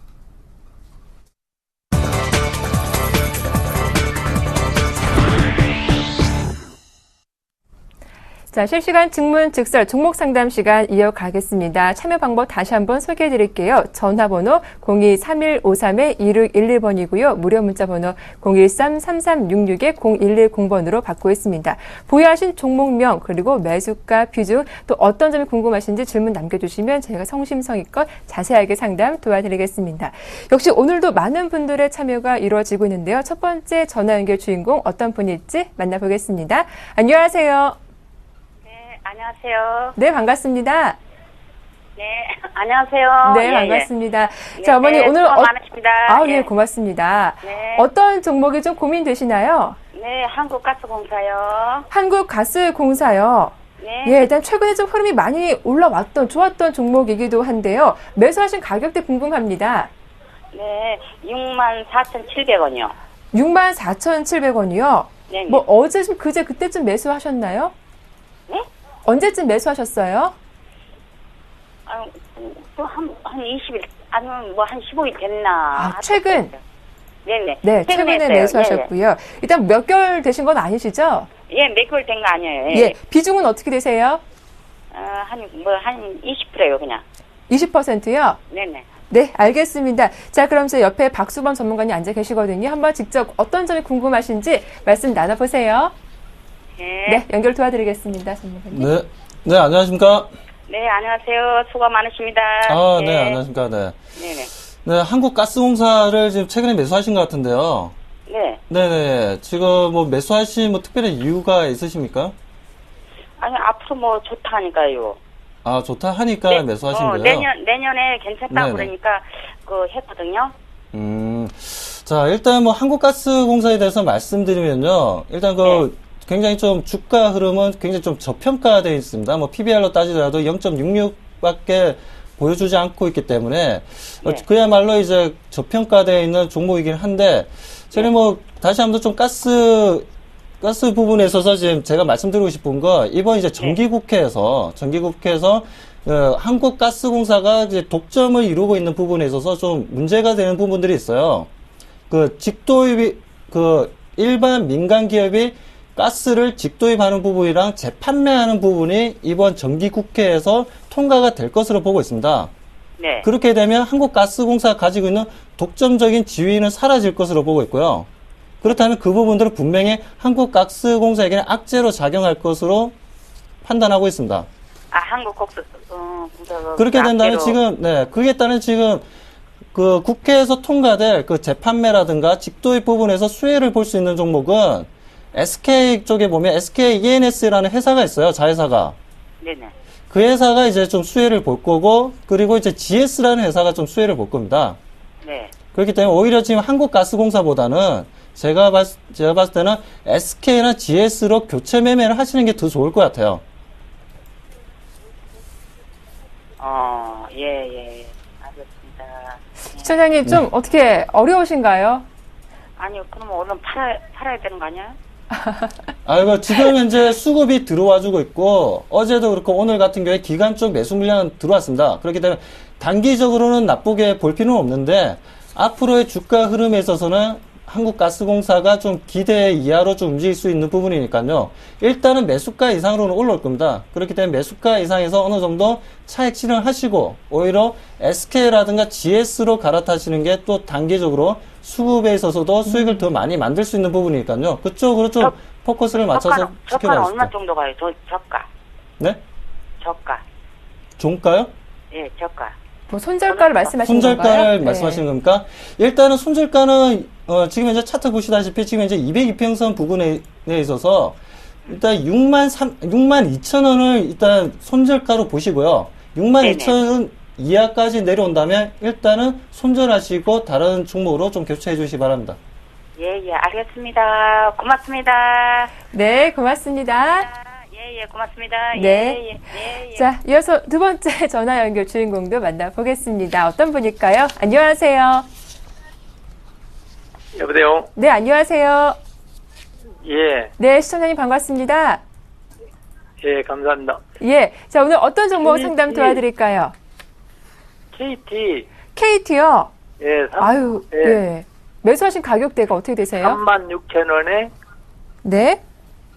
자, 실시간 증문즉설 종목 상담 시간 이어가겠습니다. 참여 방법 다시 한번 소개해 드릴게요. 전화번호 02-3153-2611번이고요. 무료 문자번호 013-3366-0110번으로 받고 있습니다. 보유하신 종목명 그리고 매수가 비중 또 어떤 점이 궁금하신지 질문 남겨주시면 저희가 성심성의껏 자세하게 상담 도와드리겠습니다. 역시 오늘도 많은 분들의 참여가 이루어지고 있는데요. 첫 번째 전화 연결 주인공 어떤 분일지 만나보겠습니다. 안녕하세요. 안녕하세요. 네, 반갑습니다. 네, 안녕하세요. 네, 반갑습니다. 예. 자, 어머니 오늘 수고 많으십니다. 예, 고맙습니다. 네. 어떤 종목이 좀 고민되시나요? 네, 한국가스공사요. 한국가스공사요. 네. 예, 일단 최근에 좀 흐름이 많이 올라왔던 좋았던 종목이기도 한데요. 매수하신 가격대 궁금합니다. 네, 64,700원이요. 64,700원이요. 네. 어제 좀 그때쯤 매수하셨나요? 네? 언제쯤 매수하셨어요? 한 20일, 아니면 한 15일 됐나. 최근? 네네. 네, 최근에 매수하셨고요. 일단 몇 개월 되신 건 아니시죠? 예, 몇 개월 된 거 아니에요. 예. 비중은 어떻게 되세요? 한 20%요, 그냥. 20%요? 네네. 네, 알겠습니다. 자, 그럼 제 옆에 박수범 전문가님 앉아 계시거든요. 한번 직접 어떤 점이 궁금하신지 말씀 나눠보세요. 네, 연결 도와드리겠습니다, 전문가님. 네, 안녕하십니까? 네, 안녕하세요. 수고 많으십니다. 네, 안녕하십니까? 네. 네네. 네, 한국가스공사를 지금 최근에 매수하신 것 같은데요. 네. 네네. 지금 매수하신 특별한 이유가 있으십니까? 아니, 앞으로 좋다 하니까요. 좋다 하니까 매수하신 거예요? 내년에 괜찮다고 그러니까, 했거든요. 자, 일단 한국가스공사에 대해서 말씀드리면요. 일단 굉장히 좀 주가 흐름은 굉장히 좀 저평가되어 있습니다. PBR로 따지더라도 0.66밖에 보여주지 않고 있기 때문에 그야말로 이제 저평가되어 있는 종목이긴 한데 저는 다시 한번 좀 가스 부분에 있어서 지금 제가 말씀드리고 싶은 거 이번 이제 정기국회에서 한국가스공사가 이제 독점을 이루고 있는 부분에 있어서 좀 문제가 되는 부분들이 있어요. 직도입이 일반 민간 기업이 가스를 직도입하는 부분이랑 재판매하는 부분이 이번 정기국회에서 통과가 될 것으로 보고 있습니다. 네. 그렇게 되면 한국가스공사가 가지고 있는 독점적인 지위는 사라질 것으로 보고 있고요. 그렇다면 그 부분들은 분명히 한국가스공사에게는 악재로 작용할 것으로 판단하고 있습니다. 한국가스공사가 그렇게 된다면 그에 따른 지금 국회에서 통과될 재판매라든가 직도입 부분에서 수혜를 볼 수 있는 종목은 SK 쪽에 보면 SK ENS라는 회사가 있어요. 자회사가. 네네. 그 회사가 이제 좀 수혜를 볼 거고, 그리고 이제 GS라는 회사가 좀 수혜를 볼 겁니다. 네. 그렇기 때문에 오히려 지금 한국가스공사보다는 제가 봤을 때는 SK나 GS로 교체 매매를 하시는 게 더 좋을 것 같아요. 예. 알겠습니다. 시청자님 좀 어떻게 어려우신가요? 아니요, 그럼 얼른 팔아야 되는 거 아니야? 이거 지금 현재 수급이 들어와주고 있고, 어제도 그렇고 오늘 같은 경우에 기간 쪽 매수 물량은 들어왔습니다. 그렇기 때문에 단기적으로는 나쁘게 볼 필요는 없는데, 앞으로의 주가 흐름에 있어서는 한국가스공사가 좀 기대 이하로 좀 움직일 수 있는 부분이니까요. 일단은 매수가 이상으로는 올라올 겁니다. 그렇기 때문에 매수가 이상에서 어느 정도 차익 실현하시고, 오히려 SK라든가 GS로 갈아타시는 게 또 단기적으로 수급에 있어서도 수익을 더 많이 만들 수 있는 부분이니까요. 그쪽으로 좀 포커스를 맞춰서 저가는 얼마 지켜봐주세요. 정도 가요? 저가. 네? 저가. 종가요? 예, 저가. 뭐 손절가를 말씀하시는 건가요? 손절가를 네. 말씀하시는 겁니까? 일단은 손절가는 지금 현재 차트 보시다시피 지금 현재 202평선 부근에 있어서 일단 6만 2천 원을 일단 손절가로 보시고요. 6만 2천 원 이하까지 내려온다면 일단은 손절하시고 다른 종목으로 좀 교체해 주시기 바랍니다. 예, 알겠습니다. 고맙습니다. 네, 고맙습니다. 예, 고맙습니다. 네. 예. 자, 이어서 두 번째 전화 연결 주인공도 만나보겠습니다. 어떤 분일까요? 안녕하세요. 여보세요? 네, 안녕하세요. 예, 네, 시청자님 반갑습니다. 예, 감사합니다. 예. 자, 오늘 어떤 종목 KT. 상담 도와드릴까요? KT, KT요? 예, 아유, 예. 매수하신 가격대가 어떻게 되세요? 36,000원에 네.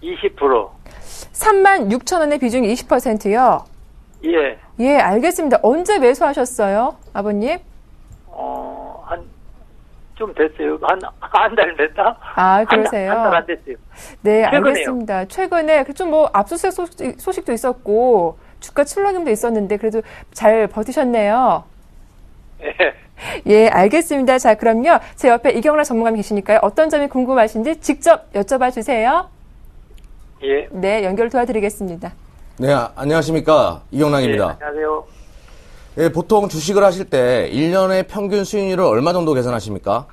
20%. 36,000원의 비중이 20%요? 예, 예, 알겠습니다. 언제 매수하셨어요, 아버님? 좀 됐어요. 한 달 됐다? 아, 그러세요? 한 달 안 됐어요. 네, 최근에요. 알겠습니다. 최근에 좀 뭐 압수수색 소식도 있었고 주가 출렁임도 있었는데 그래도 잘 버티셨네요. 예, 예, 알겠습니다. 자, 그럼요. 제 옆에 이경락 전문가님 계시니까요. 어떤 점이 궁금하신지 직접 여쭤봐 주세요. 예. 네, 연결 도와드리겠습니다. 네, 안녕하십니까. 이경락입니다. 예, 안녕하세요. 예, 보통 주식을 하실 때 1년의 평균 수익률을 얼마 정도 계산하십니까?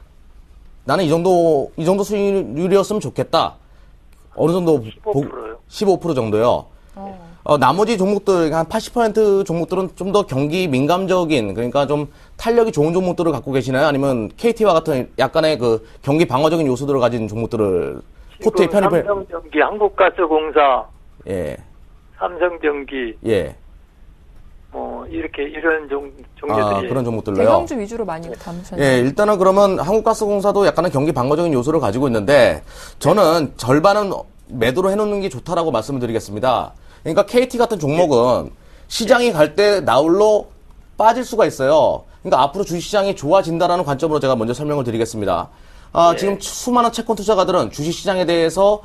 나는 이 정도 수익률이었으면 좋겠다. 어느 정도 15%요. 15% 정도요. 나머지 종목들, 한 80% 종목들은 좀 더 경기 민감적인, 그러니까 좀 탄력이 좋은 종목들을 갖고 계시나요? 아니면 KT와 같은 약간의 그 경기 방어적인 요소들을 가진 종목들을 포트에 편입해? 삼성전기, 한국가스공사, 예, 삼성전기, 예. 이런 종류들이. 그런 종목들로요. 대형주 위주로 많이 담으셨네요. 예, 일단은 그러면 한국가스공사도 약간의 경기 방어적인 요소를 가지고 있는데 저는 절반은 매도로 해놓는 게 좋다라고 말씀을 드리겠습니다. 그러니까 KT 같은 종목은 시장이 갈 때 나홀로 빠질 수가 있어요. 그러니까 앞으로 주식시장이 좋아진다라는 관점으로 제가 먼저 설명을 드리겠습니다. 지금 수많은 채권 투자가들은 주식시장에 대해서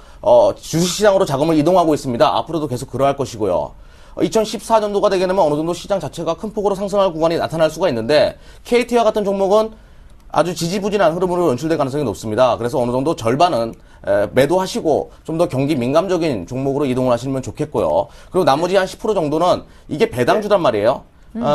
주식시장으로 자금을 이동하고 있습니다. 앞으로도 계속 그러할 것이고요. 2014년도가 되게 되면 어느 정도 시장 자체가 큰 폭으로 상승할 구간이 나타날 수가 있는데 KT와 같은 종목은 아주 지지부진한 흐름으로 연출될 가능성이 높습니다. 그래서 어느 정도 절반은 매도하시고 좀 더 경기 민감적인 종목으로 이동을 하시면 좋겠고요. 그리고 나머지 한 10% 정도는 이게 배당주단 말이에요.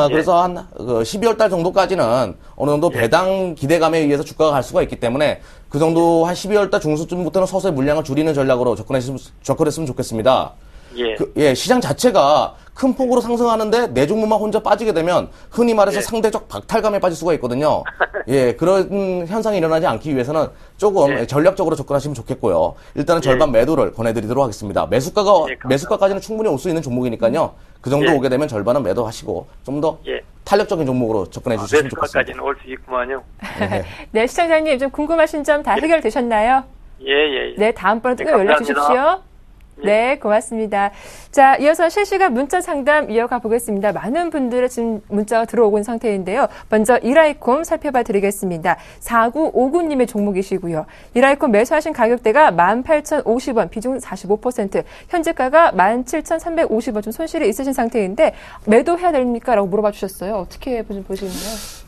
그래서 한 12월 달 정도까지는 어느 정도 배당 기대감에 의해서 주가가 갈 수가 있기 때문에 그 정도 한 12월 달 중순쯤부터는 서서히 물량을 줄이는 전략으로 접근했으면 좋겠습니다. 예. 시장 자체가 큰 폭으로 상승하는데 내 종목만 혼자 빠지게 되면 흔히 말해서 상대적 박탈감에 빠질 수가 있거든요. 예, 그런 현상이 일어나지 않기 위해서는 조금 전략적으로 접근하시면 좋겠고요. 일단은 절반 매도를 권해드리도록 하겠습니다. 매수가까지는 충분히 올 수 있는 종목이니까요. 그 정도 오게 되면 절반은 매도하시고 좀 더 탄력적인 종목으로 접근해 주시면 좋겠습니다. 매수가까지는 올 수 있구만요. 네, 시청자님 좀 궁금하신 점 다 해결되셨나요? 예. 네, 다음번에 또 네, 연락 감사합니다. 주십시오. 네, 고맙습니다. 자, 이어서 실시간 문자 상담 이어가 보겠습니다. 많은 분들의 지금 문자가 들어오고 있는 상태인데요. 먼저 이라이콤 살펴봐 드리겠습니다. 4959님의 종목이시고요. 이라이콤 매수하신 가격대가 18,050원, 비중 45%, 현재가가 17,350원, 좀 손실이 있으신 상태인데 매도해야 됩니까? 라고 물어봐 주셨어요. 어떻게 보시나요?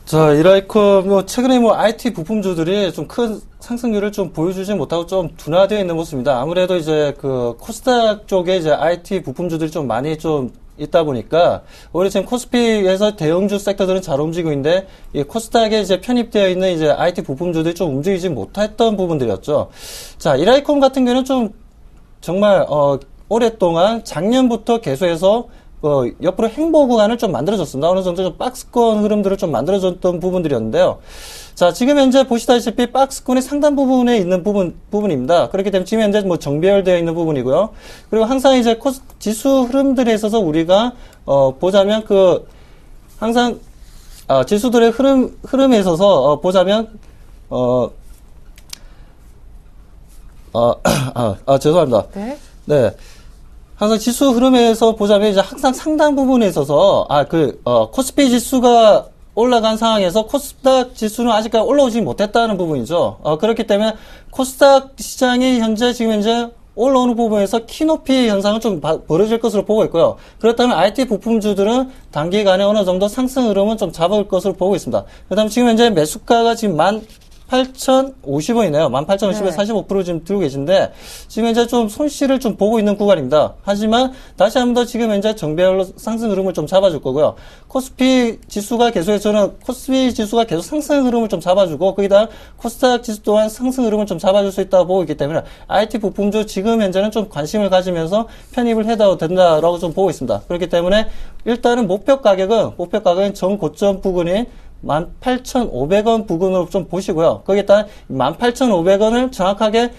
자, 이라이콤, 최근에 IT 부품주들이 좀 큰 상승률을 좀 보여주지 못하고 좀 둔화되어 있는 모습입니다. 아무래도 이제 코스닥 쪽에 이제 IT 부품주들이 좀 많이 좀 있다 보니까 오히려 지금 코스피에서 대형주 섹터들은 잘 움직이고 있는데 이 코스닥에 이제 편입되어 있는 이제 IT 부품주들이 좀 움직이지 못했던 부분들이었죠. 자, 이라이콤 같은 경우는 좀 정말 오랫동안 작년부터 계속해서 옆으로 행보 구간을 좀 만들어줬습니다. 어느 정도 좀 박스권 흐름들을 좀 만들어줬던 부분들이었는데요. 자, 지금 현재 보시다시피 박스권의 상단 부분에 있는 부분입니다. 그렇기 때문에 지금 현재 뭐 정배열되어 있는 부분이고요. 그리고 항상 이제 지수 흐름들에 있어서 우리가, 보자면 항상, 지수들의 흐름에 있어서, 보자면, 죄송합니다. 네. 네. 항상 지수 흐름에서 보자면 이제 항상 상단 부분에 있어서, 코스피 지수가 올라간 상황에서 코스닥 지수는 아직까지 올라오지 못했다는 부분이죠. 그렇기 때문에 코스닥 시장이 지금 현재 올라오는 부분에서 키높이 현상은 좀 벌어질 것으로 보고 있고요. 그렇다면 IT 부품주들은 단기간에 어느 정도 상승 흐름은 좀 잡을 것으로 보고 있습니다. 그 다음 지금 현재 매수가가 지금 18,050원이네요. 18,050원에 네. 45% 지금 들고 계신데, 지금 현재 좀 손실을 좀 보고 있는 구간입니다. 하지만, 다시 한 번 더 지금 현재 정배열로 상승 흐름을 좀 잡아줄 거고요. 코스피 지수가 계속 상승 흐름을 좀 잡아주고, 거기다 코스닥 지수 또한 상승 흐름을 좀 잡아줄 수 있다고 보고 있기 때문에, IT 부품주 지금 현재는 좀 관심을 가지면서 편입을 해도 된다라고 좀 보고 있습니다. 그렇기 때문에, 일단은 목표 가격은 전 고점 부근인 18,500원 부근으로 좀 보시고요. 거기에다 18,500원을 정확하게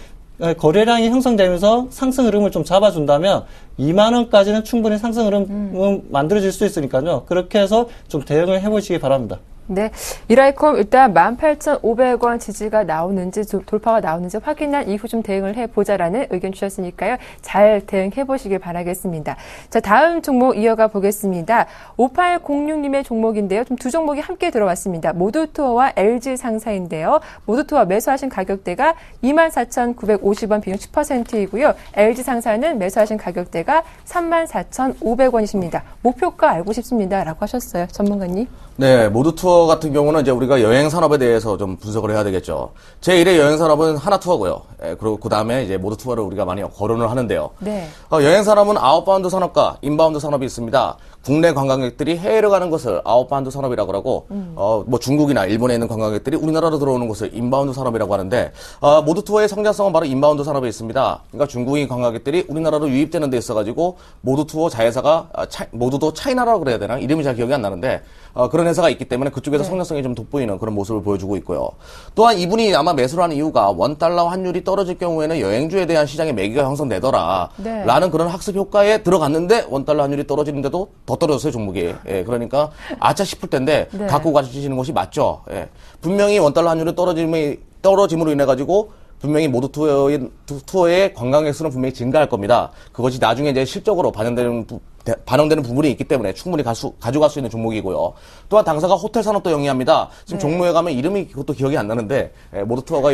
거래량이 형성되면서 상승 흐름을 좀 잡아준다면 2만원까지는 충분히 상승 흐름은 만들어질 수 있으니까요. 그렇게 해서 좀 대응을 해보시기 바랍니다. 네. 이라이콤 일단 18,500원 지지가 나오는지 돌파가 나오는지 확인한 이후 좀 대응을 해보자라는 의견 주셨으니까요. 잘 대응해보시길 바라겠습니다. 자, 다음 종목 이어가 보겠습니다. 5806님의 종목인데요. 좀 두 종목이 함께 들어왔습니다. 모두투어와 LG상사인데요. 모두투어 매수하신 가격대가 24,950원 비중 10%이고요. LG상사는 매수하신 가격대가 34,500원이십니다. 목표가 알고 싶습니다. 라고 하셨어요. 전문가님. 네, 모두투어 같은 경우는 이제 우리가 여행 산업에 대해서 좀 분석을 해야 되겠죠. 제1의 여행 산업은 하나투어고요. 그리고 그 다음에 이제 모두투어를 우리가 많이 거론을 하는데요. 네. 여행 산업은 아웃바운드 산업과 인바운드 산업이 있습니다. 국내 관광객들이 해외로 가는 것을 아웃바운드 산업이라고 하고, 뭐 중국이나 일본에 있는 관광객들이 우리나라로 들어오는 것을 인바운드 산업이라고 하는데, 모두투어의 성장성은 바로 인바운드 산업에 있습니다. 그러니까 중국인 관광객들이 우리나라로 유입되는 데 있어가지고, 모두투어 자회사가, 모두도 차이나라고 그래야 되나? 이름이 잘 기억이 안 나는데, 그런 회사가 있기 때문에 그쪽에서 성장성이 좀 돋보이는 그런 모습을 보여주고 있고요. 또한 이분이 아마 매수를 하는 이유가 원달러 환율이 떨어질 경우에는 여행주에 대한 시장의 매기가 형성되더라. 네. 라는 그런 학습 효과에 들어갔는데 원달러 환율이 떨어지는데도 더 떨어졌어요, 종목이. 예, 그러니까 아차 싶을 텐데 네. 갖고 가시는 것이 맞죠. 예. 분명히 원달러 환율이 떨어짐으로 인해 가지고 분명히 모두 투어의 관광객 수는 분명히 증가할 겁니다. 그것이 나중에 이제 실적으로 반영되는 부분이 있기 때문에 충분히 가져갈 수 있는 종목이고요. 또한 당사가 호텔 산업도 영위합니다. 지금 종로에 가면 이름이 그것도 기억이 안 나는데 모두 투어가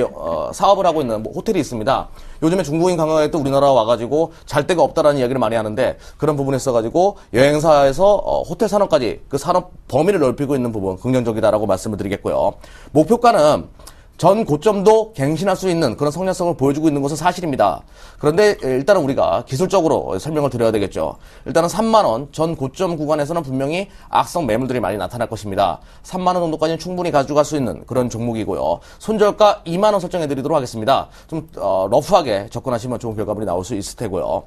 사업을 하고 있는 호텔이 있습니다. 요즘에 중국인 관광객도 우리나라 와가지고 잘 데가 없다라는 이야기를 많이 하는데 그런 부분에 있어가지고 여행사에서 호텔 산업까지 그 산업 범위를 넓히고 있는 부분 긍정적이다라고 말씀을 드리겠고요. 목표가는 전 고점도 갱신할 수 있는 그런 성장성을 보여주고 있는 것은 사실입니다. 그런데 일단은 우리가 기술적으로 설명을 드려야 되겠죠. 일단은 3만원 전 고점 구간에서는 분명히 악성 매물들이 많이 나타날 것입니다. 3만원 정도까지는 충분히 가져갈 수 있는 그런 종목이고요. 손절가 2만원 설정해 드리도록 하겠습니다. 좀 러프하게 접근하시면 좋은 결과물이 나올 수 있을 테고요.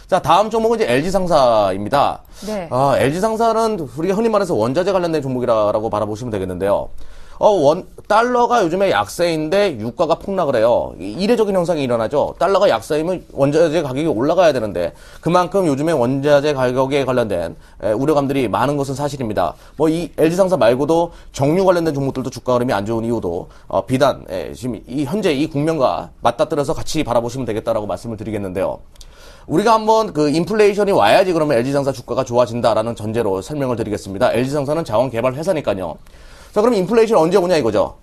자, 다음 종목은 이제 LG상사입니다. 네. LG상사는 우리가 흔히 말해서 원자재 관련된 종목이라고 바라보시면 되겠는데요. 달러가 요즘에 약세인데 유가가 폭락을 해요. 이례적인 현상이 일어나죠. 달러가 약세이면 원자재 가격이 올라가야 되는데 그만큼 요즘에 원자재 가격에 관련된 우려감들이 많은 것은 사실입니다. 뭐 이 LG상사 말고도 정유 관련된 종목들도 주가 흐름이 안 좋은 이유도 비단 지금 현재 이 국면과 맞닥뜨려서 같이 바라보시면 되겠다라고 말씀을 드리겠는데요. 우리가 한번 그 인플레이션이 와야지 그러면 LG상사 주가가 좋아진다라는 전제로 설명을 드리겠습니다. LG상사는 자원 개발 회사니까요. 자, 그럼 인플레이션 언제 오냐 이거죠.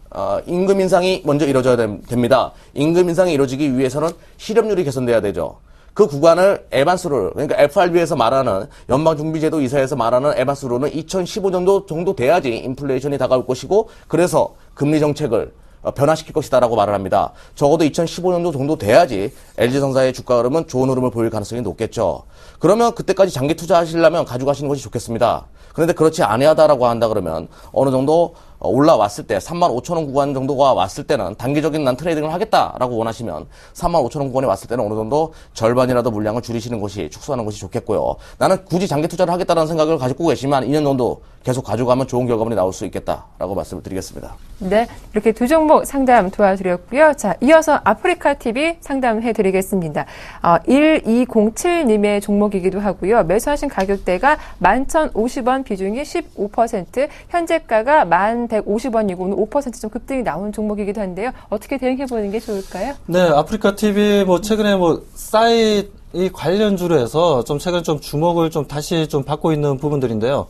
임금 인상이 먼저 이루어져야 됩니다. 임금 인상이 이루어지기 위해서는 실업률이 개선돼야 되죠. 그 구간을 에반스룰, 그러니까 FRB에서 말하는 연방준비제도 이사에서 말하는 에반스룰은 2015년도 정도 돼야지 인플레이션이 다가올 것이고, 그래서 금리 정책을 변화시킬 것이다라고 말을 합니다. 적어도 2015년도 정도 돼야지 LG전자의 주가 흐름은 좋은 흐름을 보일 가능성이 높겠죠. 그러면 그때까지 장기 투자하시려면 가져가시는 것이 좋겠습니다. 그런데 그렇지 아니하다라고 한다 그러면 어느 정도 올라왔을 때 35,000원 구간 정도가 왔을 때는 단기적인 난 트레이딩을 하겠다라고 원하시면 35,000원 구간에 왔을 때는 어느 정도 절반이라도 물량을 줄이시는 것이 축소하는 것이 좋겠고요. 나는 굳이 장기 투자를 하겠다는 생각을 가지고 계시면 2년 정도 계속 가져가면 좋은 결과물이 나올 수 있겠다라고 말씀을 드리겠습니다. 네, 이렇게 두 종목 상담 도와드렸고요. 자, 이어서 아프리카TV 상담해드리겠습니다. 1207님의 종목이기도 하고요. 매수하신 가격대가 11,050원, 비중이 15%, 현재가가 1,150원이고 오늘 5% 좀 급등이 나온 종목이기도 한데요. 어떻게 대응해보는 게 좋을까요? 네, 아프리카TV 최근에 사이트 이 관련주로 해서 좀 최근 좀 주목을 좀 다시 좀 받고 있는 부분들인데요.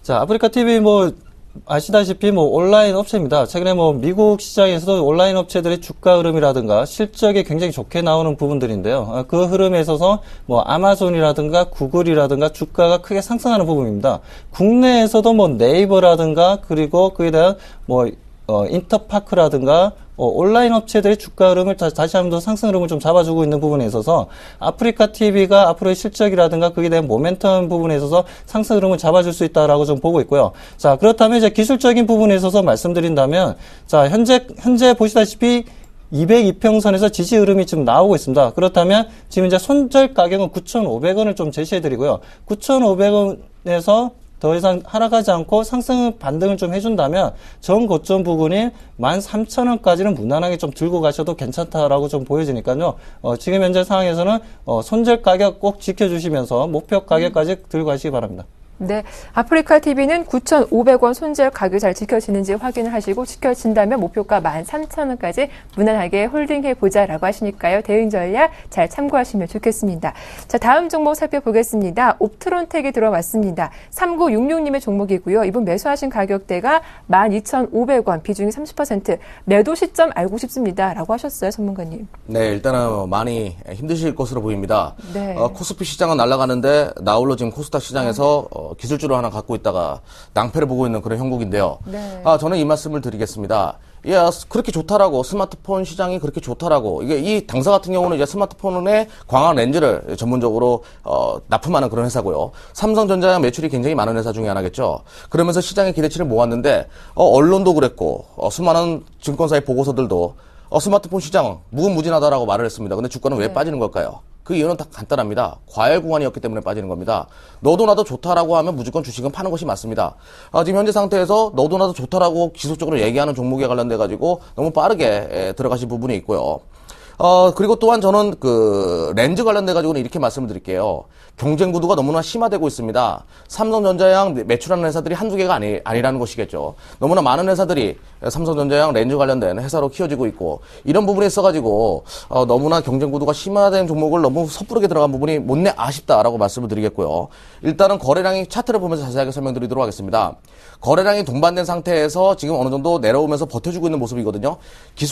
자, 아프리카TV 아시다시피 온라인 업체입니다. 최근에 미국 시장에서도 온라인 업체들의 주가 흐름이라든가 실적이 굉장히 좋게 나오는 부분들인데요. 그 흐름에 있어서 아마존이라든가 구글이라든가 주가가 크게 상승하는 부분입니다. 국내에서도 네이버라든가 그리고 그에 대한 인터파크라든가 온라인 업체들의 주가 흐름을 다시 한번 더 상승 흐름을 좀 잡아주고 있는 부분에 있어서 아프리카TV가 앞으로의 실적이라든가 그에 대한 모멘텀 부분에 있어서 상승 흐름을 잡아줄 수 있다라고 좀 보고 있고요. 자, 그렇다면 이제 기술적인 부분에 있어서 말씀드린다면, 자, 현재 보시다시피 202평선에서 지지 흐름이 지금 나오고 있습니다. 그렇다면 지금 이제 손절 가격은 9,500원을 좀 제시해드리고요. 9,500원에서 더 이상 하락하지 않고 상승 반등을 좀 해준다면 전 고점 부근인 13,000원까지는 무난하게 좀 들고 가셔도 괜찮다라고 좀 보여지니까요. 지금 현재 상황에서는 손절 가격 꼭 지켜주시면서 목표 가격까지 들고 가시기 바랍니다. 네, 아프리카TV는 9,500원 손절 가격 잘 지켜지는지 확인을 하시고 지켜진다면 목표가 13,000원까지 무난하게 홀딩해보자라고 하시니까요. 대응 전략 잘 참고하시면 좋겠습니다. 자, 다음 종목 살펴보겠습니다. 옵트론텍이 들어왔습니다. 3966님의 종목이고요. 이분 매수하신 가격대가 12,500원, 비중이 30%, 매도 시점 알고 싶습니다. 라고 하셨어요, 전문가님. 네, 일단은 많이 힘드실 것으로 보입니다. 네. 코스피 시장은 날아가는데 나홀로 지금 코스닥 시장에서 기술주를 하나 갖고 있다가 낭패를 보고 있는 그런 형국인데요. 네. 저는 이 말씀을 드리겠습니다. 그렇게 좋다라고, 스마트폰 시장이 그렇게 좋다라고, 이 당사 같은 경우는 이제 스마트폰에 광학 렌즈를 전문적으로 납품하는 그런 회사고요. 삼성전자랑 매출이 굉장히 많은 회사 중에 하나겠죠. 그러면서 시장의 기대치를 모았는데 언론도 그랬고 수많은 증권사의 보고서들도 스마트폰 시장 무궁무진하다라고 말을 했습니다. 근데 주가는 왜 빠지는 걸까요? 그 이유는 다 간단합니다. 과열 구간이었기 때문에 빠지는 겁니다. 너도 나도 좋다라고 하면 무조건 주식은 파는 것이 맞습니다. 지금 현재 상태에서 너도 나도 좋다라고 지속적으로 얘기하는 종목에 관련돼 가지고 너무 빠르게 들어가신 부분이 있고요. 그리고 또한 저는 렌즈 관련돼 가지고는 이렇게 말씀을 드릴게요. 경쟁 구도가 너무나 심화되고 있습니다. 삼성전자양 매출하는 회사들이 한두 개가 아니라는 것이겠죠. 너무나 많은 회사들이 삼성전자양 렌즈 관련된 회사로 키워지고 있고, 이런 부분에 있어가지고, 너무나 경쟁 구도가 심화된 종목을 너무 섣부르게 들어간 부분이 못내 아쉽다라고 말씀을 드리겠고요. 일단은 거래량이 차트를 보면서 자세하게 설명드리도록 하겠습니다. 거래량이 동반된 상태에서 지금 어느 정도 내려오면서 버텨주고 있는 모습이거든요.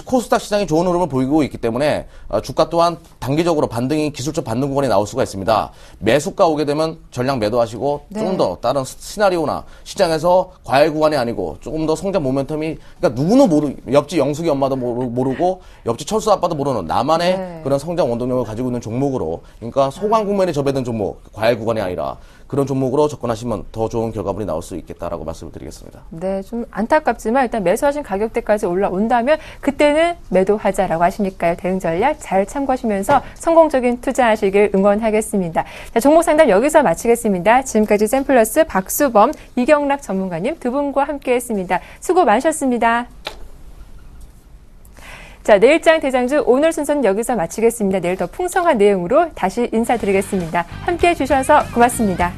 코스닥 시장이 좋은 흐름을 보이고 있기 때문에 주가 또한 단기적으로 반등이 기술적 반등 구간이 나올 수가 있습니다. 매수가 오게 되면 전량 매도하시고 조금 더 다른 시나리오나 시장에서 과열 구간이 아니고 조금 더 성장 모멘텀이, 그러니까 누구는 옆집 영숙이 엄마도 모르고 옆집 철수 아빠도 모르는 나만의 그런 성장 원동력을 가지고 있는 종목으로, 그러니까 소강 국면에 접어든 종목, 과열 구간이 아니라 그런 종목으로 접근하시면 더 좋은 결과물이 나올 수 있겠다라고 말씀을 드리겠습니다. 네, 좀 안타깝지만 일단 매수하신 가격대까지 올라온다면 그때는 매도하자라고 하시니까요. 대응 전략 잘 참고하시면서 성공적인 투자하시길 응원하겠습니다. 자, 종목 상담 여기서 마치겠습니다. 지금까지 샘플러스 박수범, 이경락 전문가님 두 분과 함께했습니다. 수고 많으셨습니다. 자, 내일장 대장주 오늘 순서는 여기서 마치겠습니다. 내일 더 풍성한 내용으로 다시 인사드리겠습니다. 함께해 주셔서 고맙습니다.